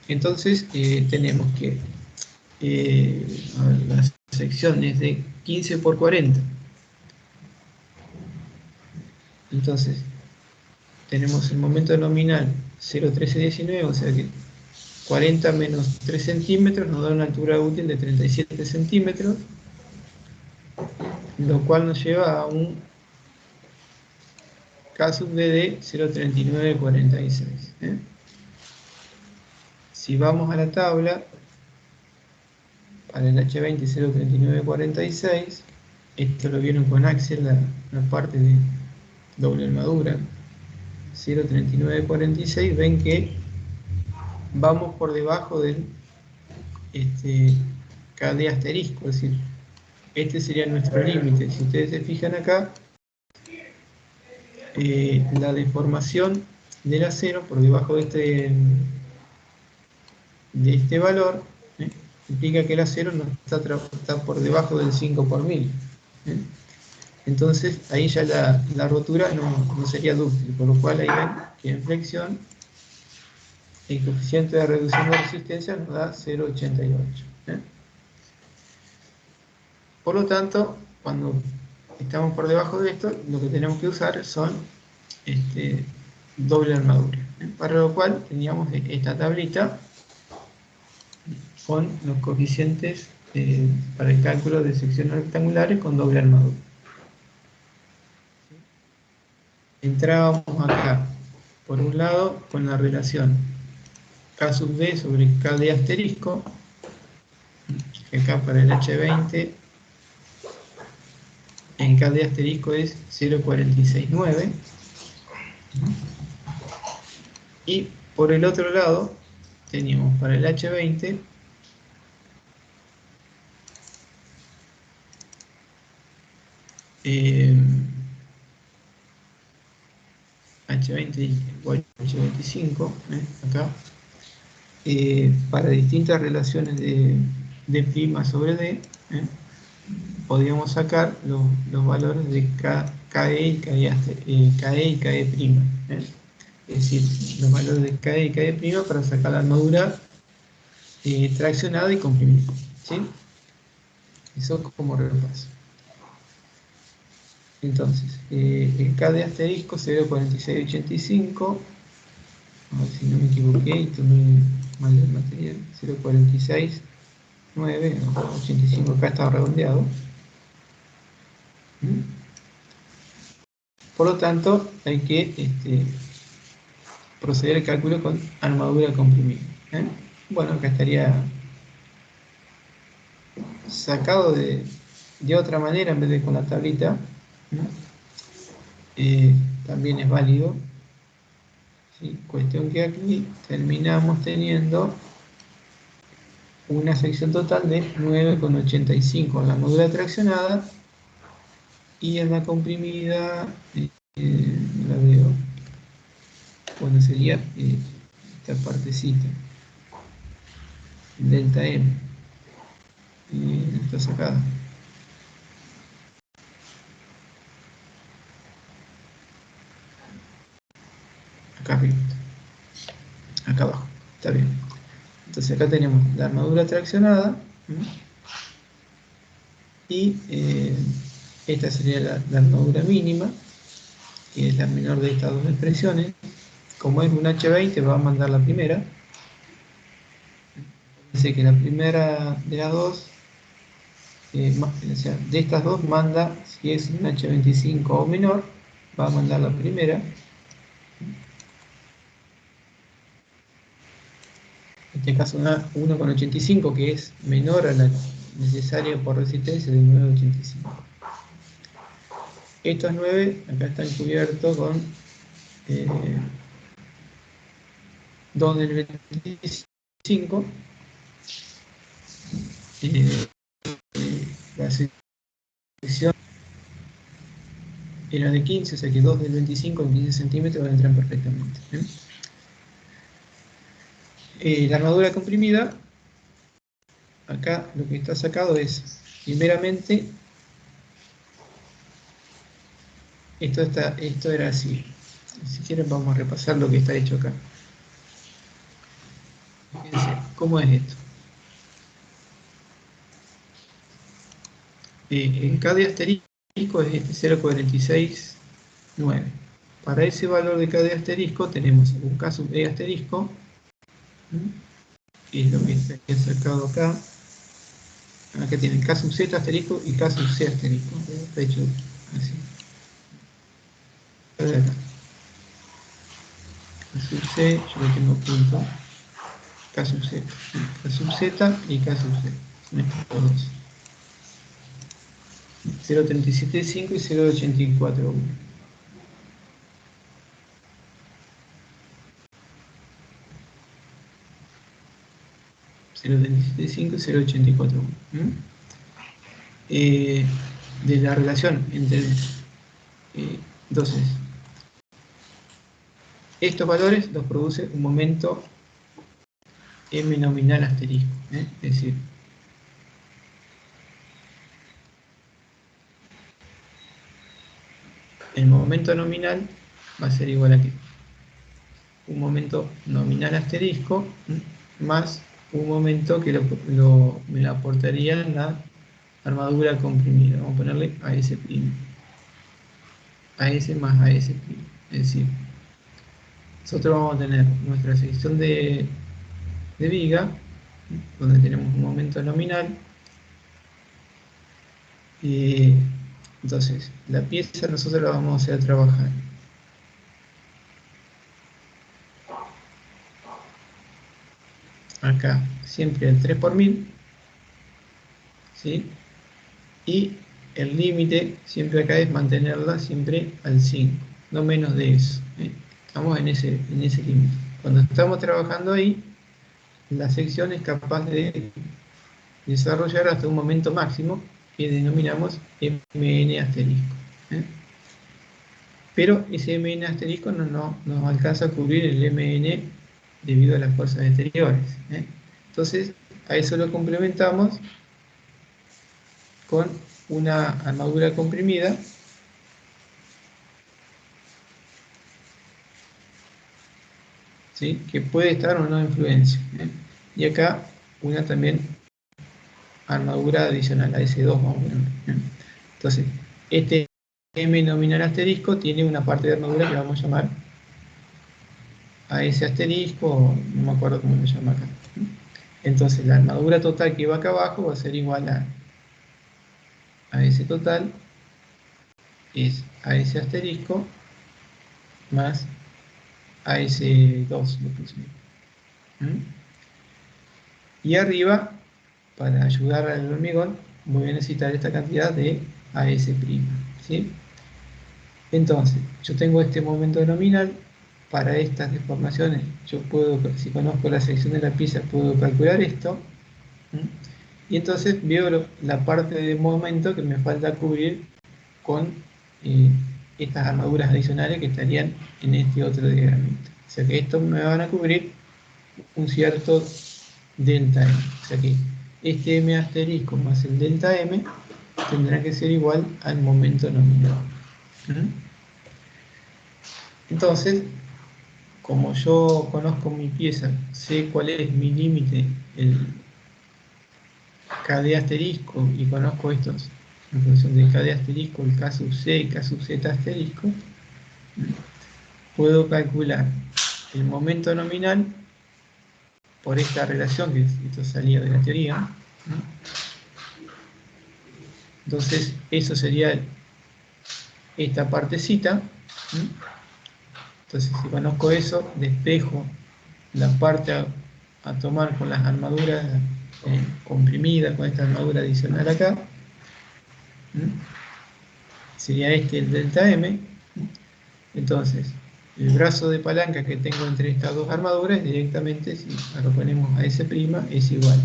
Entonces tenemos que la sección es de 15 por 40. Entonces tenemos el momento nominal 0,1319, o sea que 40 menos 3 centímetros nos da una altura útil de 37 centímetros, lo cual nos lleva a un K sub D de 0,3946. Si vamos a la tabla, para el H20 0,3946, esto lo vieron con Axel, la parte de doble armadura, 0,3946, ven que vamos por debajo del KD asterisco, es decir, este sería nuestro límite. Si ustedes se fijan acá, la deformación del acero por debajo de este valor implica que el acero no está por debajo del 5 por 1000. Entonces ahí ya la rotura no sería dúctil, por lo cual ahí ven que en flexión el coeficiente de reducción de resistencia nos da 0,88. Por lo tanto, cuando estamos por debajo de esto, lo que tenemos que usar son doble armadura. Para lo cual teníamos esta tablita con los coeficientes para el cálculo de secciones rectangulares con doble armadura. Entrábamos acá, por un lado, con la relación K sub D sobre KD asterisco, que acá para el H20 en KD asterisco es 0,469, y por el otro lado teníamos para el H20 H20 igual H25, acá, para distintas relaciones de prima sobre D, podíamos sacar los valores de KE y KE y KE prima. Es decir, los valores de KE y KE prima para sacar la armadura traccionada y comprimida. ¿Sí? Eso como repaso. Entonces, el KD asterisco 0,4685, a ver si no me equivoqué y tomé mal el material, 0,469, no, 85 acá está redondeado. Por lo tanto, hay que proceder al cálculo con armadura comprimida. Bueno, acá estaría sacado de otra manera en vez de con la tablita. También es válido. ¿Sí? Cuestión que aquí terminamos teniendo una sección total de 9,85 en la armadura traccionada, y en la comprimida la veo, bueno, sería esta partecita, delta M, está sacada. Acá arriba, acá abajo, está bien. Entonces acá tenemos la armadura traccionada, y esta sería la armadura mínima, que es la menor de estas dos expresiones. Como es un H20, va a mandar la primera. Dice que la primera de las dos, o sea, de estas dos manda, si es un H25 o menor, va a mandar la primera. En este caso una 1,85, que es menor a la necesaria por resistencia de 9,85. Estos 9 acá están cubiertos con 2 del 25. La sección era de 15, o sea que 2 del 25 en 15 centímetros entran perfectamente. La armadura comprimida, acá lo que está sacado es, primeramente, esto era así. Si quieren vamos a repasar lo que está hecho acá. Fíjense, ¿cómo es esto? El KD asterisco es este 0,469. Para ese valor de KD asterisco tenemos un K sub E asterisco, que es lo que está sacado acá. Acá tienen K sub Z asterisco y K sub C asterisco. Está hecho así. K sub C, yo lo tengo punto. K sub Z. K sub Z y K sub C. Son estos dos. 0,375 y 0,841. 0,375 y 0,841. De la relación entre entonces estos valores los produce un momento M nominal asterisco, es decir, el momento nominal va a ser igual a qué. un momento nominal asterisco más un momento que me lo aportaría en la armadura comprimida. Vamos a ponerle AS'. AS más AS'. Es decir, nosotros vamos a tener nuestra sección de viga, donde tenemos un momento nominal. Y entonces, la pieza nosotros la vamos a hacer trabajar acá, siempre el 3 por 1000, ¿sí? Y el límite siempre acá es mantenerla siempre al 5, no menos de eso, ¿eh? Estamos en ese límite. Cuando estamos trabajando ahí, la sección es capaz de desarrollar hasta un momento máximo que denominamos MN asterisco, ¿eh? Pero ese MN asterisco no nos alcanza a cubrir el MN debido a las fuerzas exteriores, ¿eh? Entonces, a eso lo complementamos con una armadura comprimida ¿sí? Que puede estar o no en fluencia, ¿eh? Y acá una también armadura adicional, AS2 vamos a poner, ¿eh? Entonces, este M nominal asterisco tiene una parte de armadura que vamos a llamar AS asterisco, no me acuerdo cómo lo llama acá, ¿eh? Entonces, la armadura total que va acá abajo va a ser igual a ese total, es AS asterisco más AS2, lo puse, ¿eh? Y arriba, para ayudar al hormigón, voy a necesitar esta cantidad de AS', ¿sí? Entonces, yo tengo este momento nominal. Para estas deformaciones, yo puedo, si conozco la sección de la pieza, puedo calcular esto, ¿sí? Y entonces veo la parte de momento que me falta cubrir con estas armaduras adicionales que estarían en este otro diagramita. O sea que esto me van a cubrir un cierto delta M. O sea que este M asterisco más el delta M tendrá que ser igual al momento nominal. Entonces, como yo conozco mi pieza, sé cuál es mi límite, el KD asterisco, y conozco estos en función del KD asterisco, el K sub C y K sub Z asterisco, puedo calcular el momento nominal por esta relación, que esto salía de la teoría, ¿no? Entonces, eso sería esta partecita, ¿no? Entonces, si conozco eso, despejo la parte a tomar con las armaduras comprimidas, con esta armadura adicional acá, ¿no? Sería este el delta M, ¿no? Entonces, el brazo de palanca que tengo entre estas dos armaduras, directamente, si lo ponemos a S', es igual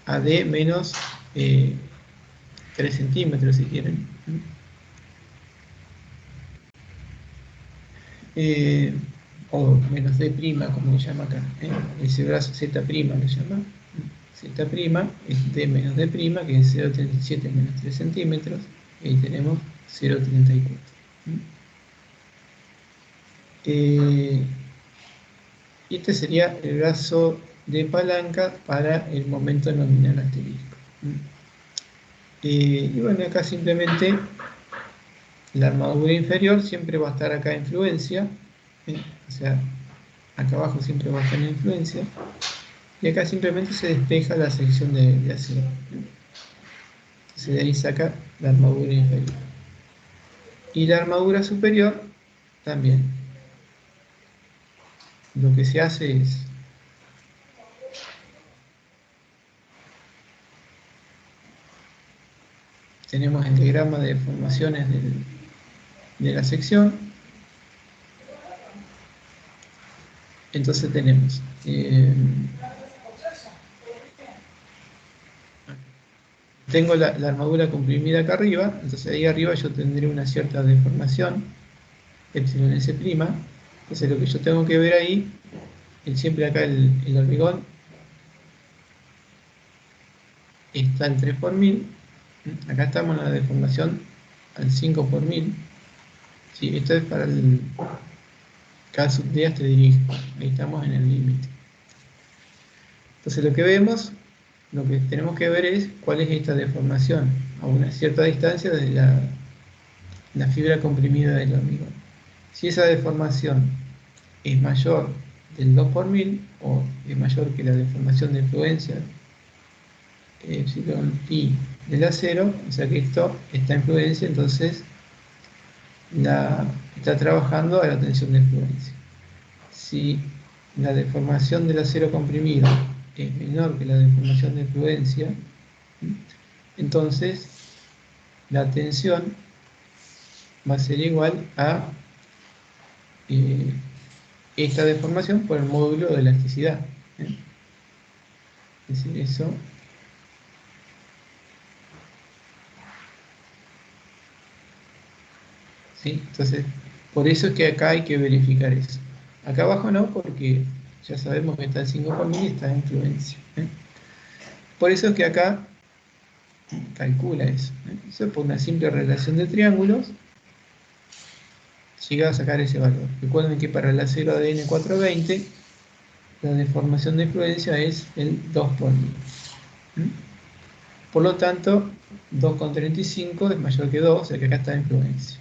a D menos 3 centímetros, si quieren. O menos D', como se llama acá, ¿eh? Ese brazo Z' lo llama. Z' es D menos D', que es 0,37 menos 3 centímetros, y ahí tenemos 0,34. Y este sería el brazo de palanca para el momento nominal asterisco. Y bueno, acá simplemente la armadura inferior siempre va a estar acá en fluencia, ¿sí? O sea, acá abajo siempre va a estar en influencia, y acá simplemente se despeja la sección de acero. Entonces de ahí saca la armadura inferior. Y la armadura superior también. Lo que se hace es tenemos el diagrama de deformaciones de la sección. Entonces tenemos tengo la armadura comprimida acá arriba, entonces ahí arriba yo tendré una cierta deformación, epsilon S'. Entonces lo que yo tengo que ver ahí, siempre acá el hormigón está en 3 por 1000, acá estamos en la deformación al 5 por 1000, Sí, esto es para el caso de asterisco. Ahí estamos en el límite. Entonces lo que vemos, lo que tenemos que ver es cuál es esta deformación a una cierta distancia de la fibra comprimida del hormigón. Si esa deformación es mayor del 2 por 1000 o es mayor que la deformación de influencia epsilon i del acero, o sea que esto está en fluencia, entonces está trabajando a la tensión de fluencia. Si la deformación del acero comprimido es menor que la deformación de fluencia, entonces la tensión va a ser igual a esta deformación por el módulo de elasticidad. Es decir, eso. ¿Sí? Entonces, por eso es que acá hay que verificar eso. Acá abajo no, porque ya sabemos que está en 5 por 1000 y está en fluencia. Por eso es que acá calcula eso. Eso por una simple relación de triángulos llega a sacar ese valor. Recuerden que para el acero ADN 420 la deformación de fluencia es el 2 por 1000. Por lo tanto, 2,35 es mayor que 2, o sea que acá está en fluencia.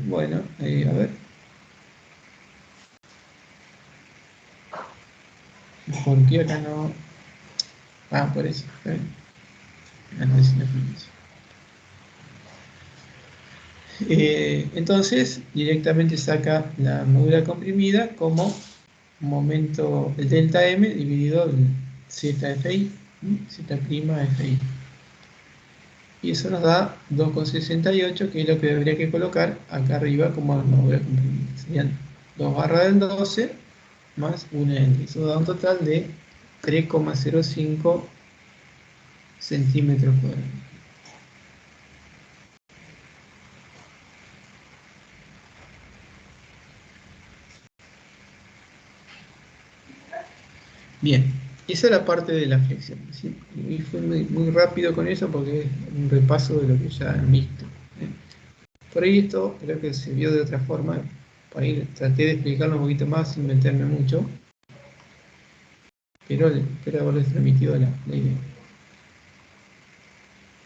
Bueno, a ver. ¿Por qué acá no? Ah, por eso. Análisis de fluencia. Entonces, directamente saca la módula comprimida como momento, el delta M dividido en ZFI, Z''FI. Y eso nos da 2,68, que es lo que debería que colocar acá arriba como módula comprimida. Serían 2 barra del 12 más 1 N. Eso da un total de 3,05 centímetros cuadrados. Bien, esa es la parte de la flexión, ¿sí? Y fue muy rápido con eso porque es un repaso de lo que ya han visto. Por ahí esto creo que se vio de otra forma. Por ahí traté de explicarlo un poquito más sin meterme mucho, pero espero haberles transmitido la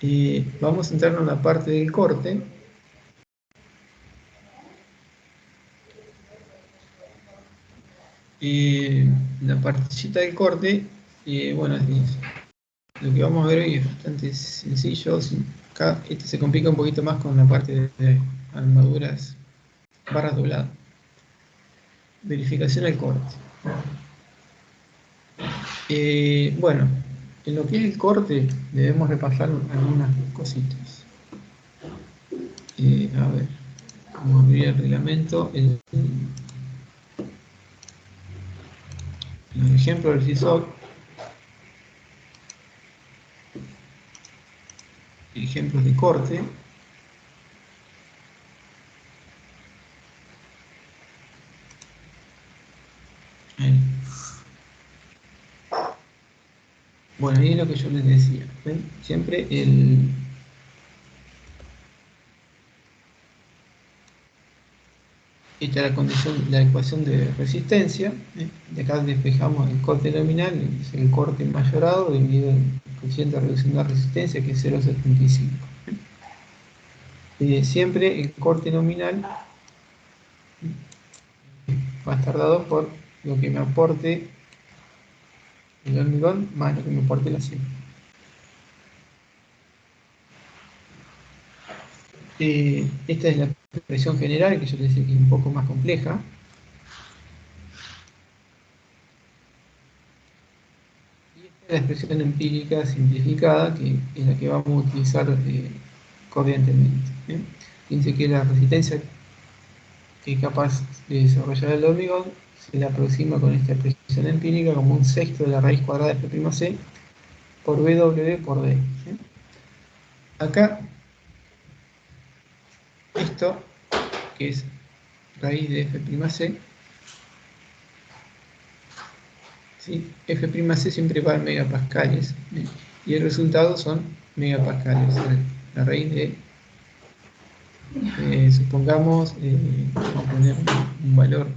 idea. Vamos a centrarnos en la parte del corte. La partecita del corte, bueno, lo que vamos a ver hoy es bastante sencillo. Acá este se complica un poquito más con la parte de armaduras, barras dobladas. Verificación del corte. Bueno, en lo que es el corte debemos repasar algunas cositas. A ver, vamos a abrir el reglamento. El ejemplo del CISOC. Ejemplos de corte. Ahí. Bueno, ahí es lo que yo les decía. ¿Ven? Siempre esta es la condición, la ecuación de resistencia. De acá despejamos el corte nominal, es el corte mayorado dividido en el coeficiente de reducción de resistencia, que es 0,75. Siempre el corte nominal va a estar dado por lo que me aporte el hormigón más lo que me aporte la acero. Esta es la expresión general, que yo les decía que es un poco más compleja. Y esta es la expresión empírica simplificada, que es la que vamos a utilizar corrientemente. Fíjense que la resistencia que es capaz de desarrollar el hormigón se le aproxima con esta expresión empírica como un sexto de la raíz cuadrada de F'C por W por D. Acá, esto, que es raíz de F'C, ¿sí? F'C siempre va en megapascales, y el resultado son megapascales, la raíz de Supongamos, vamos a poner un valor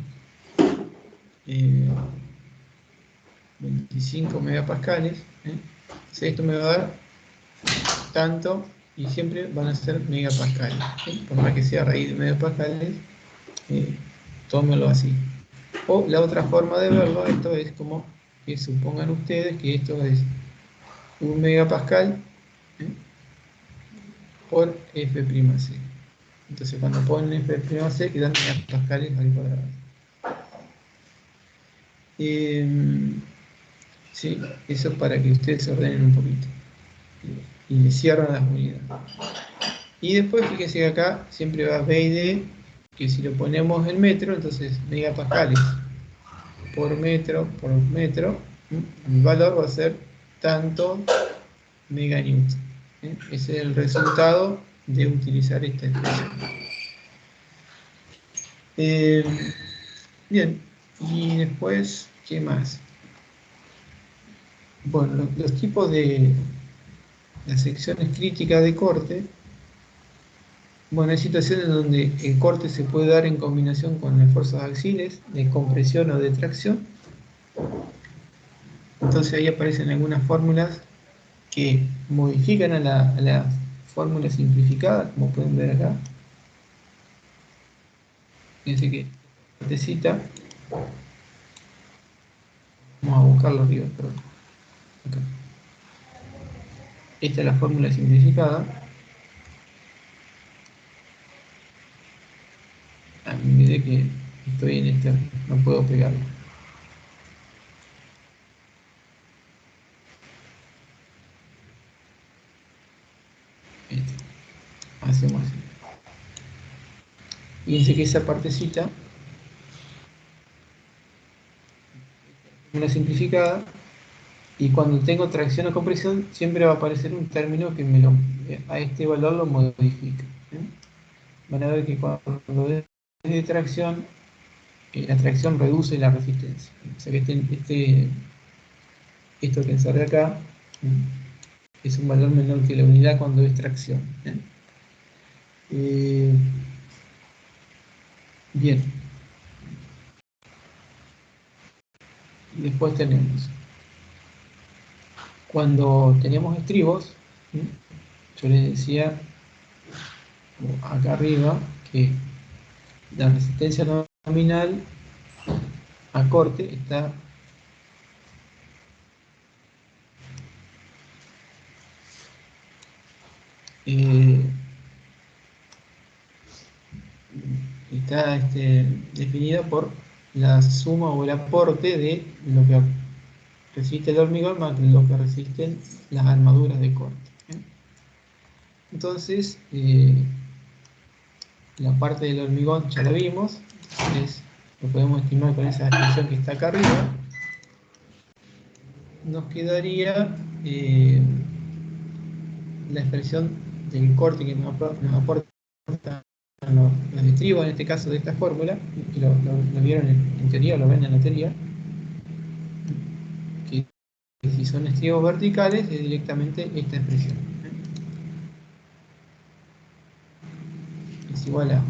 25 megapascales. Entonces esto me va a dar tanto, y siempre van a ser megapascales. Por más que sea raíz de megapascales, tómenlo así. O la otra forma de verlo, esto es como que supongan ustedes que esto es 1 megapascal por F'C. Entonces cuando ponen F'C quedan megapascales al cuadrado. Sí, eso para que ustedes se ordenen un poquito. Y le cierran las unidades. Y después fíjense que acá siempre va B y D, que si lo ponemos en metro, entonces megapascales por metro, el valor va a ser tanto meganewton. Ese es el resultado de utilizar esta expresión. Bien, y después, ¿qué más? Bueno, los tipos de las secciones críticas de corte. Bueno, hay situaciones donde el corte se puede dar en combinación con esfuerzos axiales, de compresión o de tracción. Entonces ahí aparecen algunas fórmulas que modifican a la fórmula simplificada, como pueden ver acá. Fíjense que necesita, vamos a buscarlo arriba, perdón. Acá. Esta es la fórmula simplificada. Me olvidé que estoy en este, no puedo pegarlo. Hacemos así. Fíjense que esa partecita, una simplificada, y cuando tengo tracción o compresión, siempre va a aparecer un término que a este valor lo modifica. Van a ver que cuando es de tracción, la tracción reduce la resistencia. O sea que esto que encerré acá es un valor menor que la unidad cuando es tracción. Bien. Y después tenemos, cuando tenemos estribos, yo les decía acá arriba que la resistencia nominal a corte está definida por la suma o el aporte de lo que resiste el hormigón más lo que resisten las armaduras de corte. Entonces, la parte del hormigón ya la vimos, entonces lo podemos estimar con esa expresión que está acá arriba. Nos quedaría la expresión del corte que nos aporta los estribos, en este caso de esta fórmula, que lo vieron en teoría, lo ven en la teoría, que si son estribos verticales es directamente esta expresión. Es igual a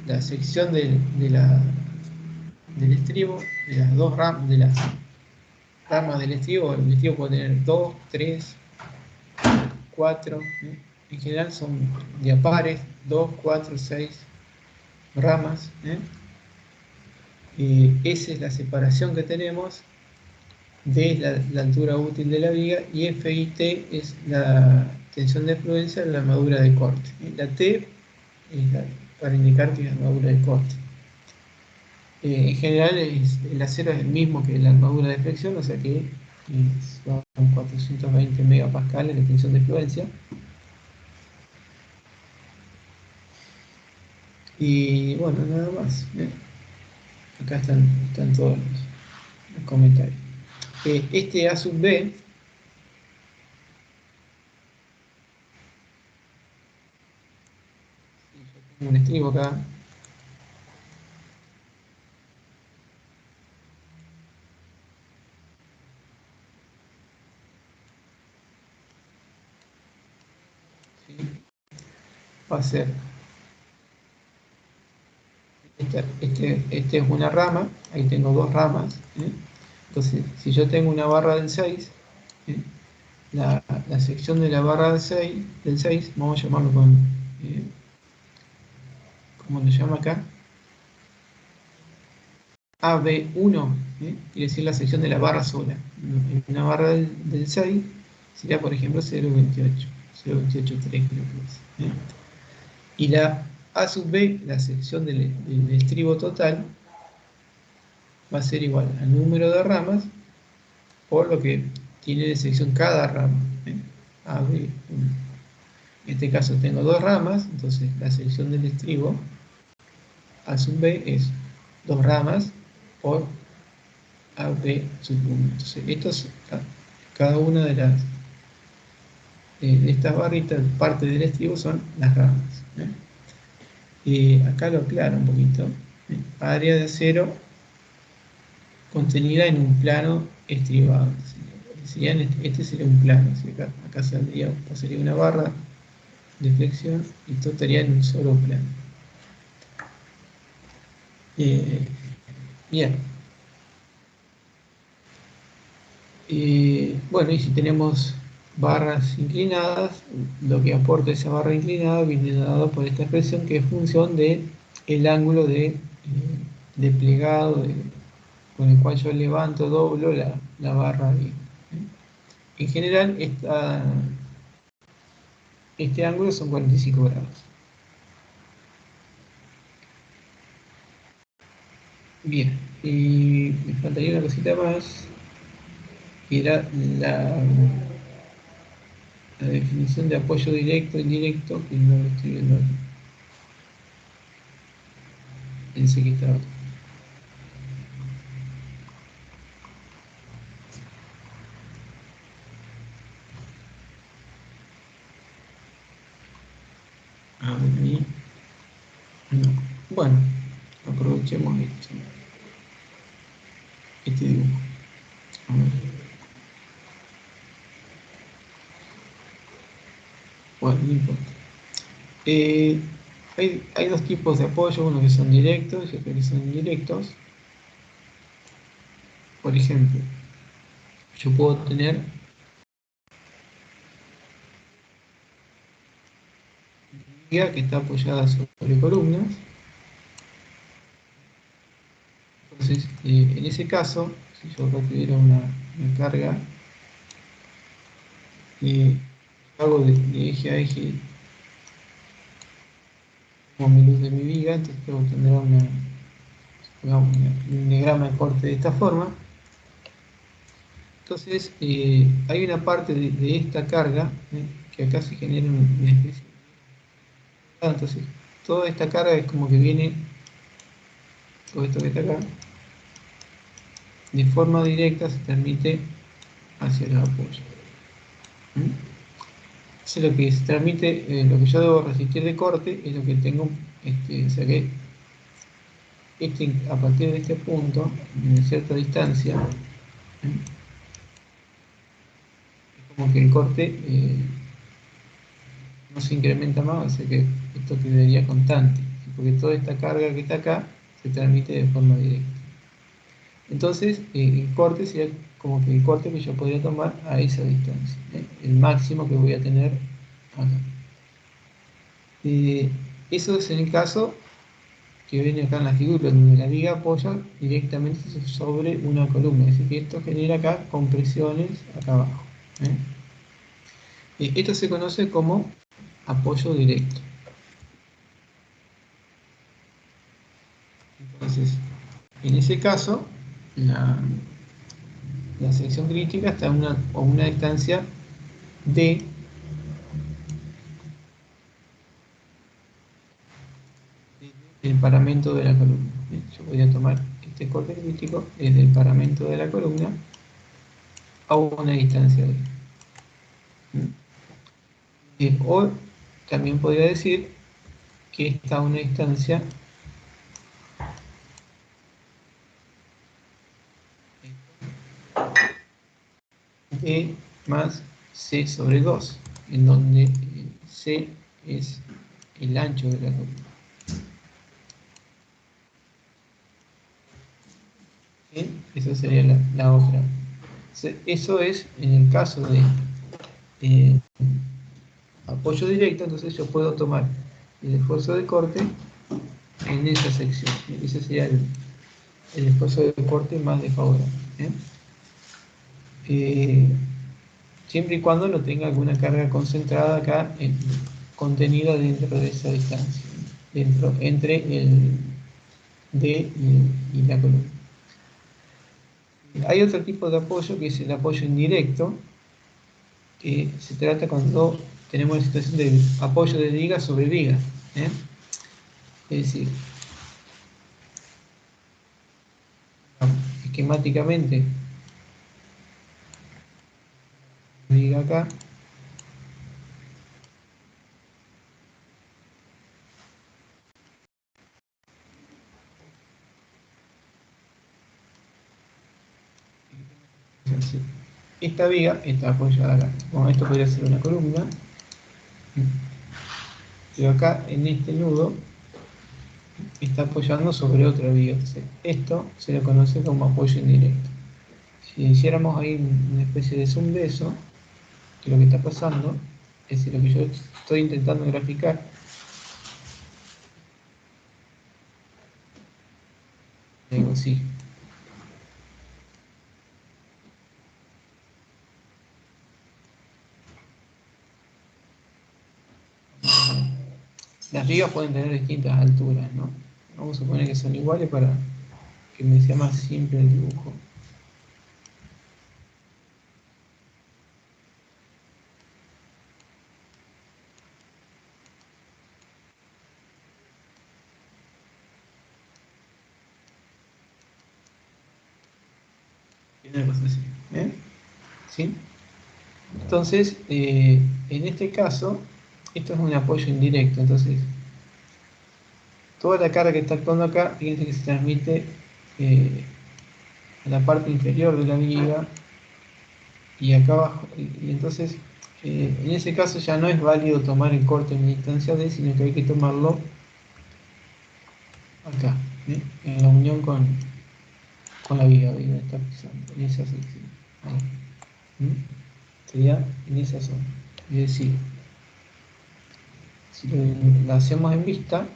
la sección del estribo, de las dos ramas, de las ramas del estribo. El estribo puede tener 2, 3, 4, en general son diapares, 2, 4, 6 ramas. Esa es la separación que tenemos de la altura útil de la viga, y F y T es la tensión de fluencia de la armadura de corte. La T es para indicar que es la armadura de corte. En general el acero es el mismo que la armadura de flexión, o sea que son 420 megapascales de tensión de fluencia. Y bueno, nada más. Acá están todos los comentarios. Este A sub B, un estribo acá, ¿sí? Va a ser este es una rama, ahí tengo dos ramas. Entonces, si yo tengo una barra del 6, la sección de la barra del 6 vamos a llamarlo con, ¿cómo lo llama acá? AB1, quiere decir la sección de la barra sola. En una barra del 6 sería, por ejemplo, 0.28, 0.28.3 creo que es. Y la A sub B, la sección del estribo total, va a ser igual al número de ramas por lo que tiene de sección cada rama. AB1. En este caso tengo dos ramas, entonces la sección del estribo A sub B es dos ramas por AB sub 1. Entonces, cada una de estas barritas, parte del estribo, son las ramas. Acá lo aclaro un poquito. Área de acero contenida en un plano estribado. Este sería un plano. Acá pasaría una barra de flexión y todo estaría en un solo plano. Bien. Bueno, y si tenemos barras inclinadas, lo que aporta esa barra inclinada viene dado por esta expresión que es función del ángulo de plegado con el cual yo levanto, doblo la barra ahí. En general, este ángulo son 45 grados. Bien, y me faltaría una cosita más, que era la definición de apoyo directo e indirecto, que no lo estoy viendo aquí. Pensé que estaba. Ahí. No. Bueno, aprovechemos este dibujo. A ver. Bueno, no importa. Hay dos tipos de apoyo, uno que son directos y otro que son indirectos. Por ejemplo, yo puedo tener viga que está apoyada sobre columnas. Entonces, en ese caso, si yo acá tuviera una carga, hago de eje a eje como mi luz de mi viga, entonces tendrá un diagrama de corte de esta forma. Entonces, hay una parte de esta carga que acá se genera una especie de... Entonces, toda esta carga es como que viene, todo esto que está acá, de forma directa se transmite hacia los apoyos. Entonces, lo que se transmite, lo que yo debo resistir de corte es lo que tengo, o sea que a partir de este punto, en cierta distancia, es como que el corte no se incrementa más, o sea que esto quedaría constante, porque toda esta carga que está acá se transmite de forma directa. Entonces, el corte sería como que el corte que yo podría tomar a esa distancia, el máximo que voy a tener acá. Eso es en el caso que viene acá en la figura, donde la viga apoya directamente sobre una columna, es decir, que esto genera acá compresiones acá abajo. Esto se conoce como apoyo directo. Entonces, en ese caso, la sección crítica está a una distancia d del paramento de la columna. Yo voy a tomar este corte crítico desde el paramento de la columna a una distancia d. O también podría decir que está a una distancia d más c sobre 2, en donde c es el ancho de la columna. Esa sería la otra. Eso es en el caso de eh, apoyo directo, entonces yo puedo tomar el esfuerzo de corte en esa sección. Ese sería el esfuerzo de corte más desfavorable. Siempre y cuando no tenga alguna carga concentrada acá, contenida dentro de esa distancia, entre el D y la columna. Hay otro tipo de apoyo que es el apoyo indirecto, que se trata cuando tenemos la situación de apoyo de viga sobre viga. Es decir, esquemáticamente, viga acá, esta viga está apoyada acá. Bueno, esto podría ser una columna, pero acá en este nudo está apoyando sobre otra viga. Entonces, esto se le conoce como apoyo indirecto. Si hiciéramos ahí una especie de zoom de eso, que lo que está pasando es lo que yo estoy intentando graficar. Digo, sí. Las vigas pueden tener distintas alturas, ¿no? Vamos a suponer que son iguales para que me sea más simple el dibujo. Tiene cosas así, ¿sí? Entonces, en este caso, esto es un apoyo indirecto. Entonces, toda la carga que está actuando acá, fíjense que se transmite a la parte inferior de la viga y acá abajo. Y entonces, en ese caso ya no es válido tomar el corte en distancia D, sino que hay que tomarlo acá, en la unión con la viga de esta pisando, en esa sección. Ahí. Sería en esa zona. Es decir, si la hacemos en vista,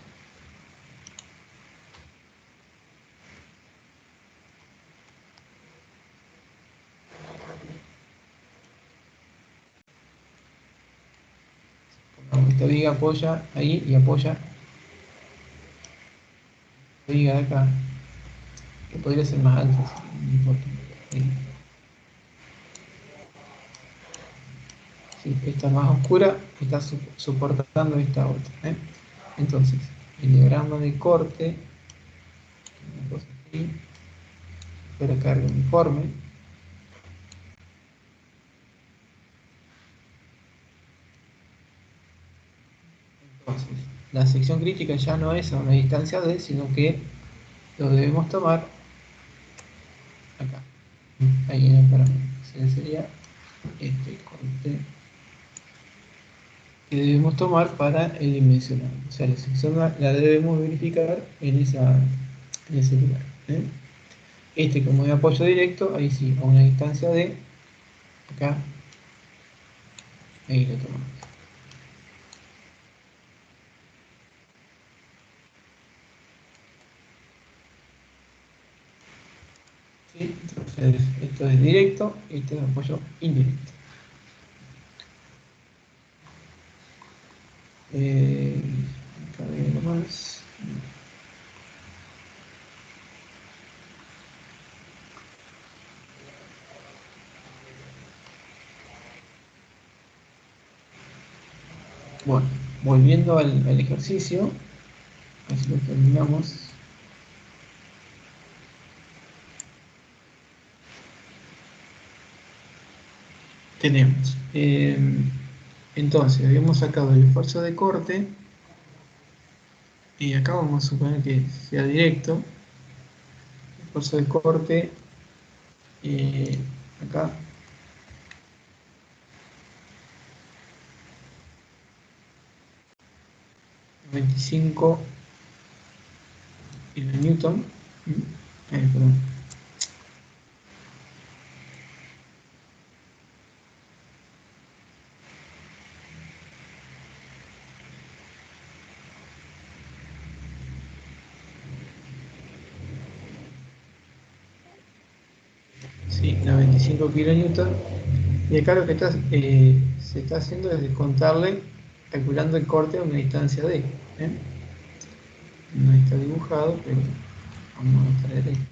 esta viga apoya ahí y apoya la viga de acá, que podría ser más alta, no importa. Sí, esta más oscura está soportando esta otra. Entonces, el diagrama de corte, una cosa así, fuera carga uniforme. Entonces, la sección crítica ya no es a una distancia D, sino que lo debemos tomar acá, ahí en el parámetro. Sería este corte que debemos tomar para el dimensionado. O sea, la sección la debemos verificar en ese lugar. Este como de apoyo directo, ahí sí, a una distancia de acá, ahí lo tomamos. ¿Sí? Entonces, esto es directo, esto es apoyo indirecto. Acá hay algo más. Bueno, volviendo al ejercicio, así lo terminamos. Tenemos, entonces, habíamos sacado el esfuerzo de corte, y acá vamos a suponer que sea directo, esfuerzo de corte, acá, 25 kilonewton, perdón, Sí, 95 kilonewton. Y acá lo que se está haciendo es descontarle, calculando el corte a una distancia D. ¿eh? No está dibujado, pero vamos a traer esto.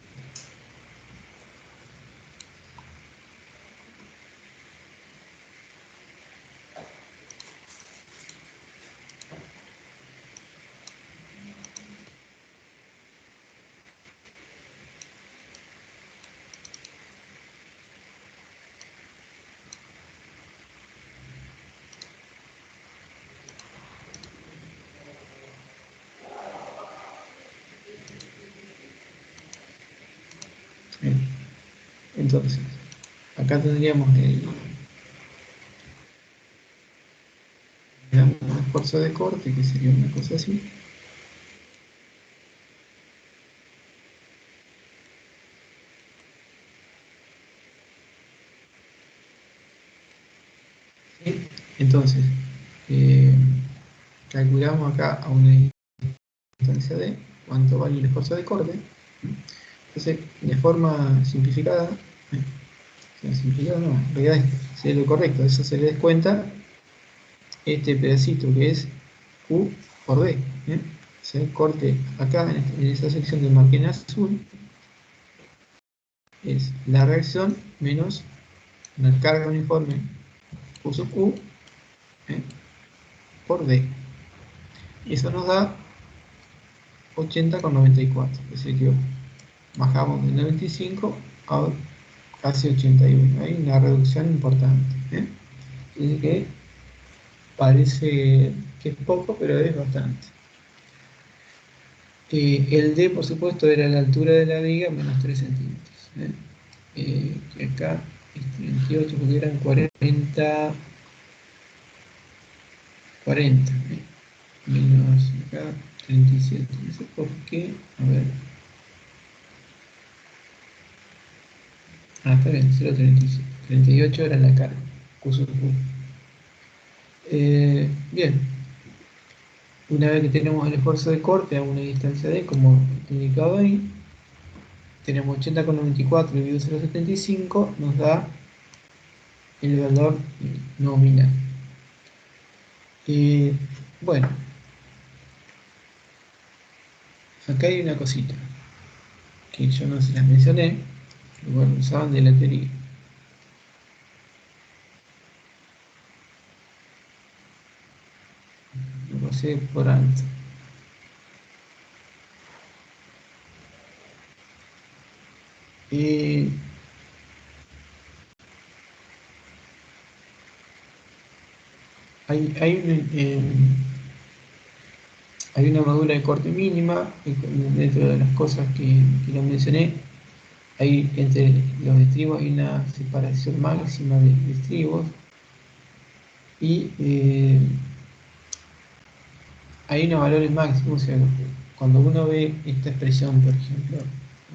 Bien. Entonces, acá tendríamos un esfuerzo de corte, que sería una cosa así. ¿Sí? Entonces, eh, calculamos acá a una distancia D cuánto vale el esfuerzo de corte. Entonces, de forma simplificada, simplificada no, en realidad sería lo correcto, eso se le descuenta este pedacito que es Q por D. O sea, el corte acá en esa sección de margen azul es la reacción menos la carga uniforme Q sub Q por D. Y eso nos da 80,94. Es decir, que bajamos de 95 a casi 81. Hay una reducción importante. Así que parece que es poco, pero es bastante. El D, por supuesto, era la altura de la viga menos 3 centímetros. Que acá es 38 porque eran 40, 40. Menos acá 37. No sé por qué. A ver. Ah, está bien, 0,37. 38 era la carga. Q sub Q. Bien. Una vez que tenemos el esfuerzo de corte a una distancia D, como he indicado ahí, tenemos 80,94 dividido 0,75, nos da el valor nominal. Bueno, acá hay una cosita que yo no se las mencioné, pero bueno, usaban de la teoría. Lo pasé por alto. Hay una madura de corte mínima, dentro de las cosas que lo mencioné, hay entre los estribos hay una separación máxima de estribos y hay unos valores máximos. O sea, cuando uno ve esta expresión, por ejemplo,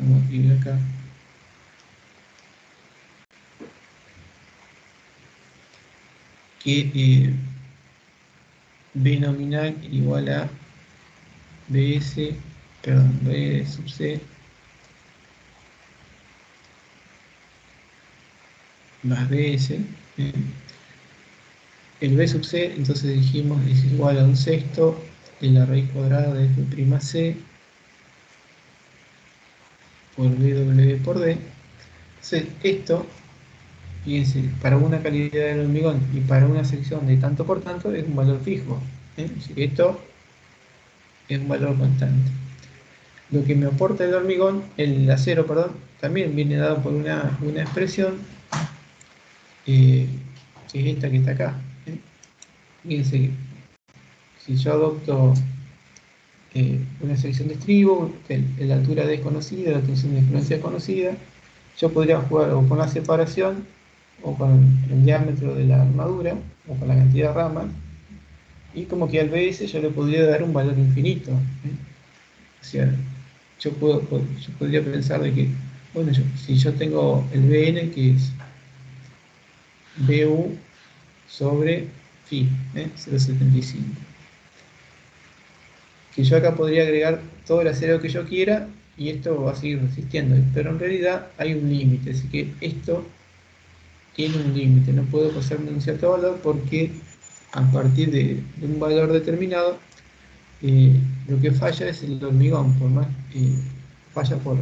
vamos a escribir acá, que B nominal igual a BS, perdón, B sub C más BS. El B sub C, entonces dijimos, es igual a un sexto de la raíz cuadrada de F' por BW por D. Entonces, esto, fíjense, para una calidad del hormigón y para una sección de tanto por tanto es un valor fijo. Así que esto es un valor constante. Lo que me aporta el hormigón, el acero, perdón, también viene dado por una expresión que es esta que está acá. Fíjense, si yo adopto una sección de estribo, la altura D es conocida, la tensión de influencia es conocida, yo podría jugar o con la separación, o con el diámetro de la armadura, o con la cantidad de ramas, y como que al BS yo le podría dar un valor infinito. O sea, yo podría pensar de que, bueno, si yo tengo el BN, que es BU sobre phi, 0,75. Que yo acá podría agregar todo el acero que yo quiera y esto va a seguir resistiendo, pero en realidad hay un límite, así que esto tiene un límite, no puedo pasarme un cierto valor porque a partir de un valor determinado lo que falla es el hormigón, por más falla por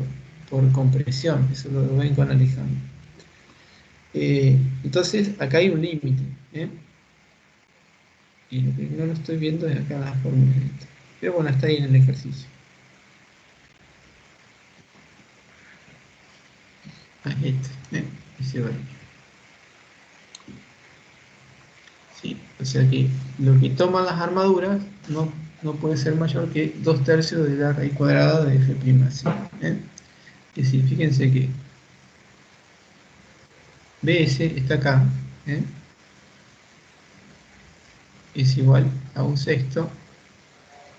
compresión, eso lo vengo analizando. Entonces acá hay un límite, y lo que no lo estoy viendo es acá en la fórmula, pero bueno, está ahí en el ejercicio. Ahí está, ese valor. ¿Sí? O sea que lo que toman las armaduras no puede ser mayor que 2/3 de la raíz cuadrada de F', ¿eh? Es decir, fíjense que BS está acá, ¿eh? Es igual a 1/6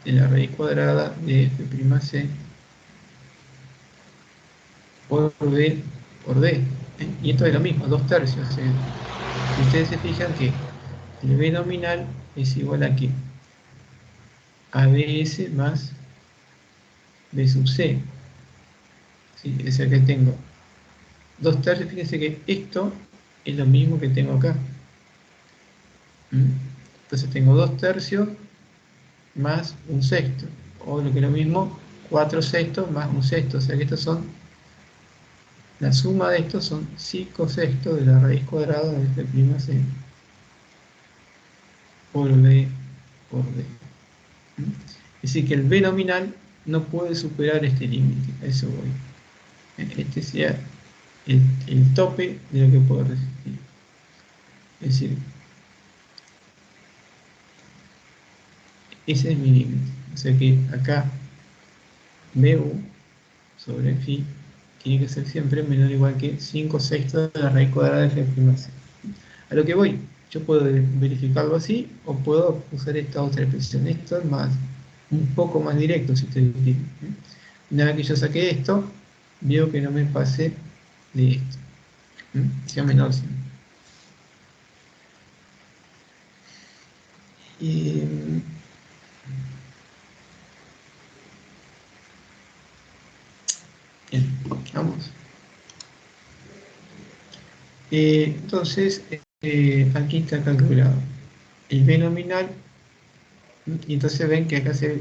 de la raíz cuadrada de F'C por B por D, ¿eh? Y esto es lo mismo, 2/3. Si ustedes se fijan que el B nominal es igual a ¿qué? A BS más B sub C. ¿Sí? O sea que tengo 2/3, fíjense que esto es lo mismo que tengo acá. Entonces tengo 2/3 más 1/6, o lo que es lo mismo, 4/6 más 1/6, o sea que estos son, la suma de estos son 5/6 de la raíz cuadrada de F'C por B por D. Es decir que el B nominal no puede superar este límite, a eso voy. Este sea el tope de lo que puedo resistir. Es decir, ese es mi límite. O sea que acá BU sobre phi tiene que ser siempre menor o igual que 5/6 de la raíz cuadrada de F'C. A lo que voy, yo puedo verificarlo así o puedo usar esta otra expresión. Esto es un poco más directo si ustedes quieren. Una vez que yo saqué esto, veo que no me pase de esto. Sea menor. Bien, vamos. Entonces, aquí está calculado el B nominal, y entonces ven que acá se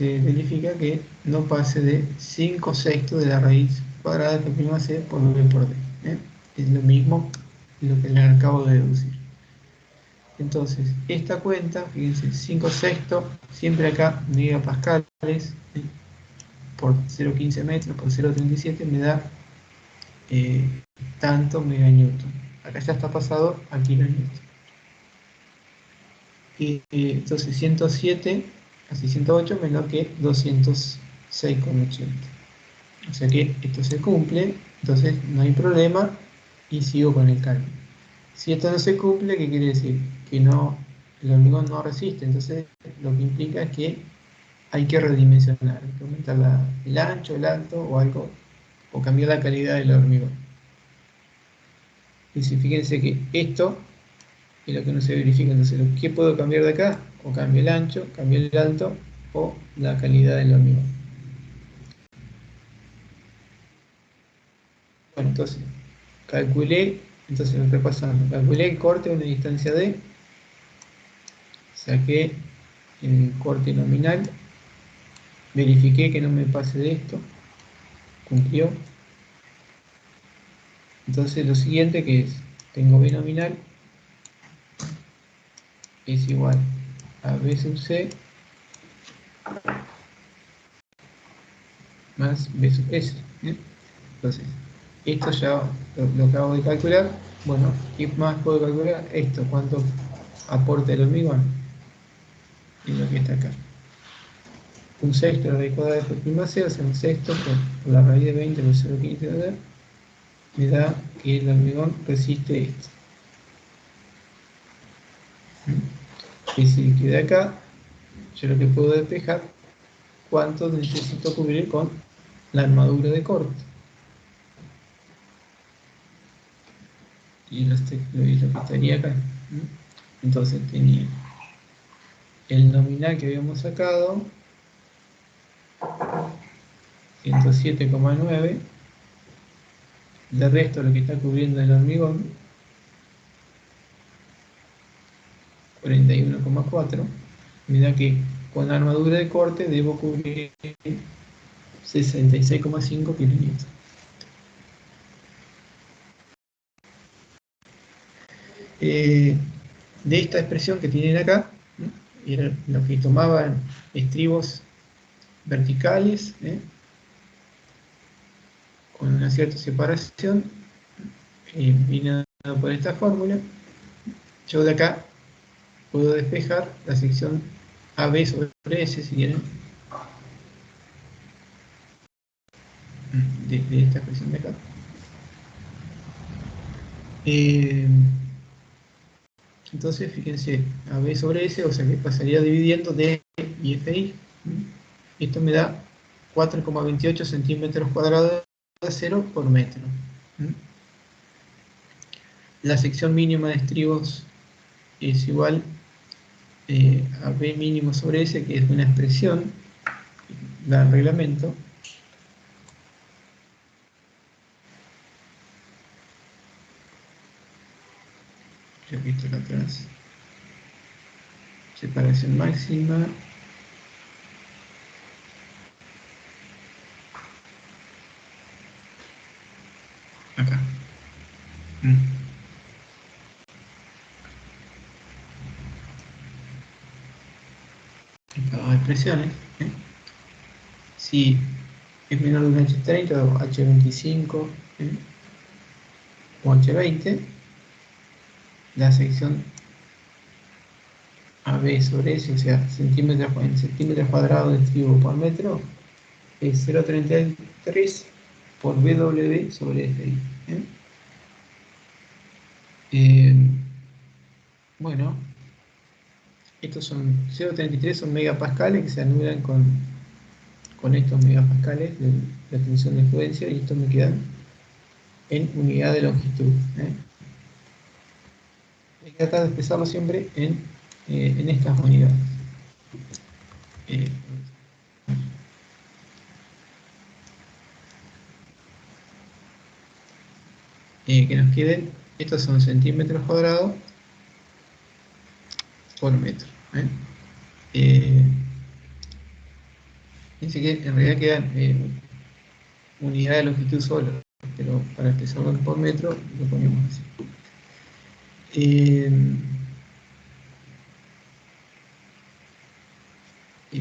verifica que no pase de 5/6 de la raíz cuadrada de F'C por B por D. Es lo mismo lo que les acabo de deducir. Entonces, esta cuenta, fíjense, 5/6, siempre acá megapascales, por 0,15 metros por 0,37 me da tanto meganewton. Acá ya está pasado a kilonewton. Entonces 107 así 108 menor que 206,80. O sea que esto se cumple, entonces no hay problema y sigo con el cálculo. Si esto no se cumple, ¿qué quiere decir? Que no, el hormigón no resiste, entonces lo que implica es que hay que redimensionar, hay que aumentar el ancho, el alto o algo, o cambiar la calidad del hormigón. Y si fíjense que esto es lo que no se verifica, entonces ¿qué puedo cambiar de acá? O cambio el ancho, cambio el alto o la calidad del hormigón. Bueno, entonces calculé, entonces repasando, calculé el corte a una distancia D, saqué el corte nominal, verifiqué que no me pase de esto, cumplió. Entonces lo siguiente que es, tengo B nominal es igual a B sub C más B sub S. Entonces, esto ya lo acabo de calcular. Bueno, ¿qué más puedo calcular? Esto, ¿cuánto aporta el hormigón? Y lo que está acá. 1/6 de la raíz cuadrada de F', o sea, 1/6 por la raíz de 20 por 0,15 me da que el hormigón resiste esto. Y si queda acá, yo lo que puedo despejar, cuánto necesito cubrir con la armadura de corte. Y lo que estaría acá. Entonces tenía el nominal que habíamos sacado 107,9. De resto, lo que está cubriendo el hormigón, 41,4. Mira que con armadura de corte debo cubrir 66,5 kilonewtons. De esta expresión que tienen acá, ¿no? Era lo que tomaban estribos verticales, con una cierta separación, vine dado por esta fórmula. Yo de acá puedo despejar la sección AB sobre S, si quieren, de esta expresión de acá. Entonces, fíjense, AB sobre S, o sea que pasaría dividiendo D y FI. Esto me da 4,28 centímetros cuadrados de acero por metro. La sección mínima de estribos es igual a B mínimo sobre S, que es una expresión del reglamento. Repito acá atrás. Separación máxima. Acá. Estas dos expresiones. Si es menor de un H30 o H25 o H20, la sección AB sobre S, o sea, centímetros cuadrados de estribo por metro, es 0,33 por BW sobre FI. Bueno, estos son 0,33, son megapascales que se anulan con estos megapascales de la tensión de influencia, y estos me quedan en unidad de longitud. Hay que tratar de expresarlo siempre en estas unidades. Que nos queden, estos son centímetros cuadrados por metro. Dice que en realidad quedan unidad de longitud solo, pero para expresarlo por metro lo ponemos así.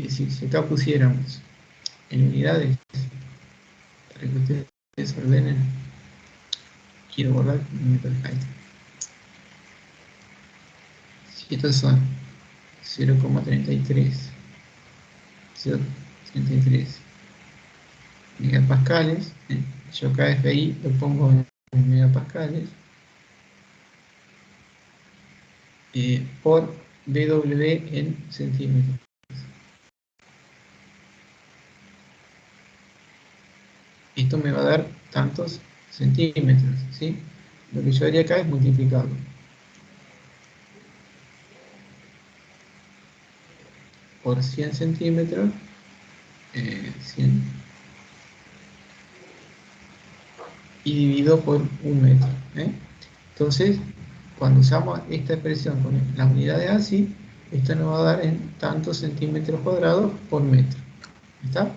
Si acá pusiéramos en unidades, para que ustedes ordenen, quiero borrar mi perfil. Si estos son 0,33 megapascales, yo KFI lo pongo en megapascales, por BW en centímetros. Esto me va a dar tantos centímetros, ¿sí? Lo que yo haría acá es multiplicarlo por 100 centímetros, 100, y dividido por un metro. Entonces, cuando usamos esta expresión con las unidades así, esto nos va a dar en tantos centímetros cuadrados por metro. ¿Está?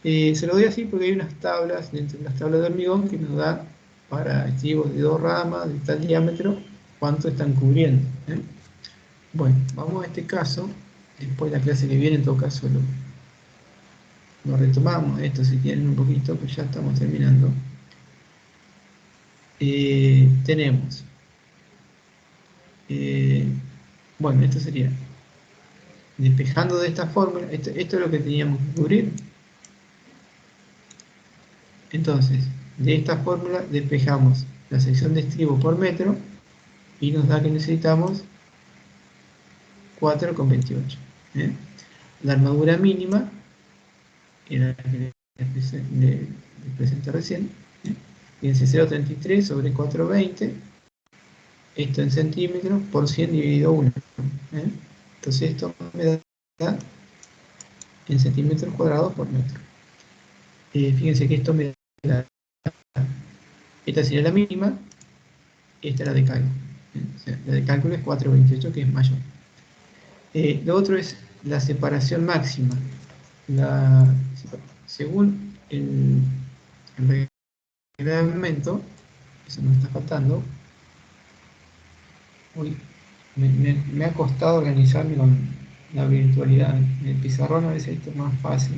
Se lo doy así porque hay unas tablas dentro de las tablas de hormigón que nos da para estribos de 2 ramas de tal diámetro cuánto están cubriendo. Bueno, vamos a este caso. Después de la clase que viene, en todo caso lo retomamos esto si quieren un poquito, pues ya estamos terminando. Tenemos bueno, esto sería despejando de esta fórmula. Esto es lo que teníamos que cubrir. Entonces, de esta fórmula despejamos la sección de estribo por metro y nos da que necesitamos 4,28. La armadura mínima era la que les presenté recién. Fíjense, 0,33 sobre 420, esto en centímetros por 100 dividido 1. Entonces esto me da en centímetros cuadrados por metro. Fíjense que esto me da, esta sería la mínima, esta es la de cálculo. O sea, la de cálculo es 4,28, que es mayor. Lo otro es la separación máxima. Según el reglamento, eso me está faltando. Uy, me ha costado organizarme con la virtualidad. En el pizarrón a veces esto es más fácil.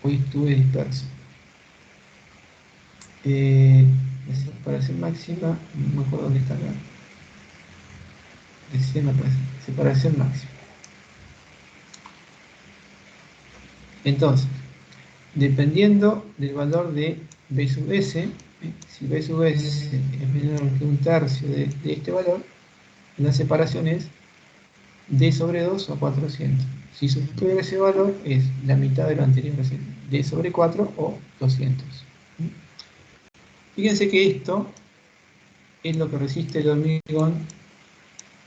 Hoy estuve disperso. La separación máxima, no me acuerdo dónde está acá. Recién aparece. Separación máxima. Entonces, dependiendo del valor de B sub S, si B sub S es menor que un tercio de este valor, la separación es D sobre 2 o 400. Si supera ese valor, es la mitad de lo anterior, es decir, D sobre 4 o 200. Fíjense que esto es lo que resiste el hormigón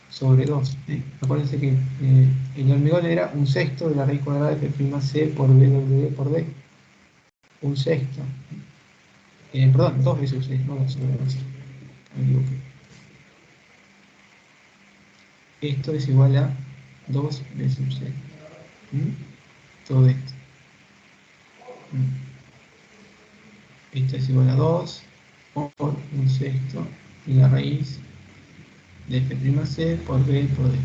sobre 2. Acuérdense que el hormigón era un sexto de la raíz cuadrada de F' por BW por D. Un sexto. Perdón, 2 veces 6, no 2 sobre 2. Me equivoqué. Esto es igual a 2 veces 6. Todo esto. Esto es igual a 2 por un sexto de la raíz de F' por B por D.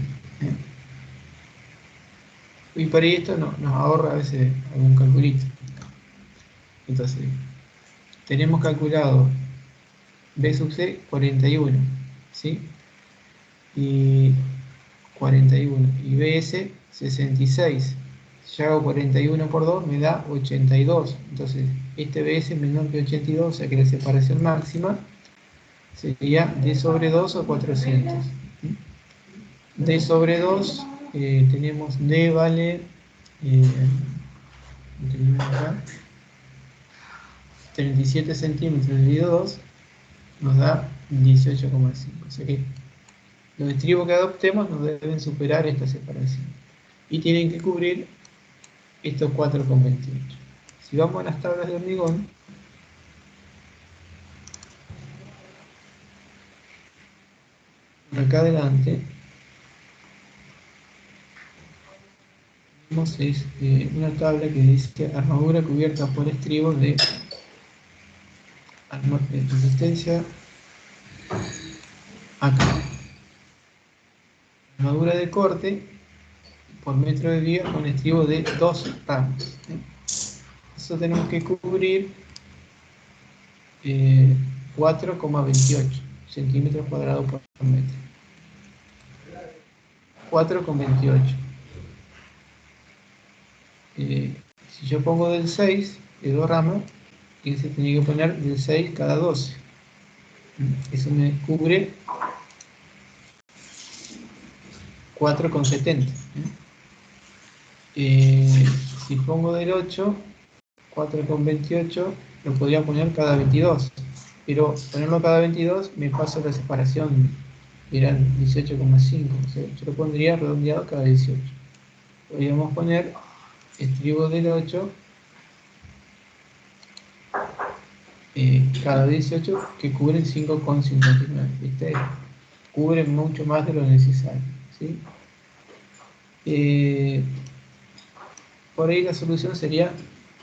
Y para esto nos ahorra a veces algún calculito. Entonces, tenemos calculado B sub C 41, ¿sí? Y 41. Y BS 66. Si hago 41 por 2 me da 82. Entonces, este BS es menor que 82, o sea que la separación máxima sería D sobre 2 o 400. D sobre 2, tenemos D vale, acá, 37 centímetros dividido 2, nos da 18,5. O sea que los estribos que adoptemos nos deben superar esta separación. Y tienen que cubrir estos 4,28. Si vamos a las tablas de hormigón, acá adelante, vemos una tabla que dice armadura cubierta por estribos de resistencia acá. Armadura de corte por metro de vía con estribo de 2 ramos. Eso tenemos que cubrir 4,28 centímetros cuadrados por metro. 4,28. Si yo pongo del 6, de 2 ramos, y se tiene que poner del 6 cada 12. Eso me cubre 4,70. Si pongo del 8, 4,28, lo podría poner cada 22. Pero ponerlo cada 22 me paso la separación, eran 18,5. O sea, yo lo pondría redondeado cada 18. Podríamos poner estribo del 8 cada 18 que cubren 5,59. Este cubre mucho más de lo necesario, ¿sí? Por ahí la solución sería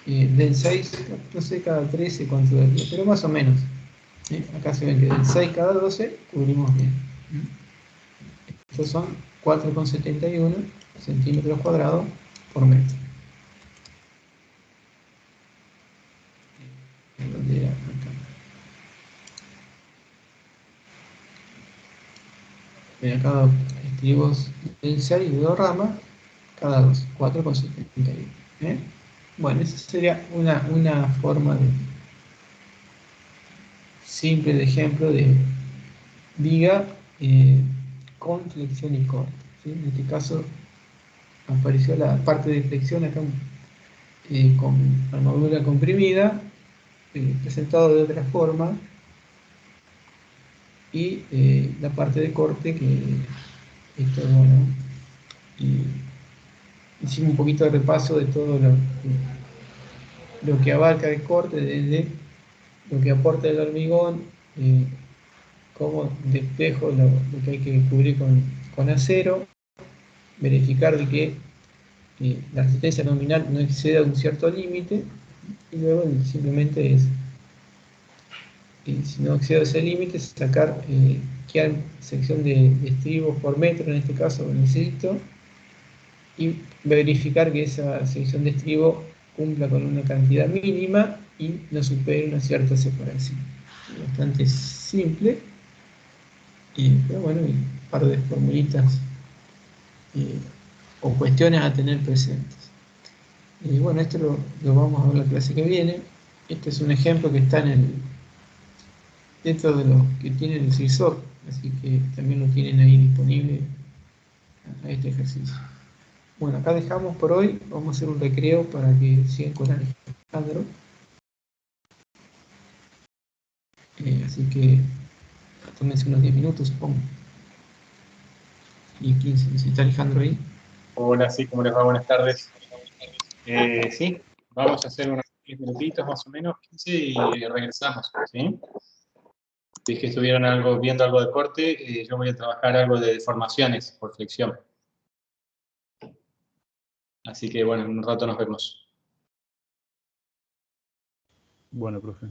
del 6, no sé cada 13 cuánto daría, pero más o menos. Acá se ven que del 6 cada 12 cubrimos bien. Estos son 4,71 centímetros cuadrados por metro. ¿Dónde era? Acá. Ven acá estribos del 6 de 2 ramas, cada 2, 4,71. Bueno, esa sería una forma simple de ejemplo de viga con flexión y corte, ¿sí? En este caso apareció la parte de flexión acá con armadura comprimida, presentado de otra forma, y la parte de corte que esto, bueno, y hicimos un poquito de repaso de todo lo lo que abarca el corte, desde lo que aporta el hormigón, cómo despejo lo que hay que cubrir con acero, verificar de que la resistencia nominal no exceda un cierto límite, y luego simplemente es, si no excede ese límite, sacar qué sección de estribos por metro, en este caso, necesito, y verificar que esa sección de estribo cumpla con una cantidad mínima y no supere una cierta separación. Bastante simple, pero bueno, y un par de formulitas o cuestiones a tener presentes. Y bueno, esto lo vamos a ver la clase que viene. Este es un ejemplo que está dentro de los que tienen el CISOR, así que también lo tienen ahí disponible a este ejercicio. Bueno, acá dejamos por hoy. Vamos a hacer un recreo para que sigan con Alejandro. Así que tómense unos 10 minutos, supongo. Y 15, si está Alejandro ahí. Hola, sí, ¿cómo les va? Buenas tardes. Sí, vamos a hacer unos 10 minutitos más o menos, 15, y regresamos, ¿sí? Si es que estuvieron viendo algo de corte, yo voy a trabajar algo de deformaciones por flexión. Así que bueno, en un rato nos vemos. Bueno, profe.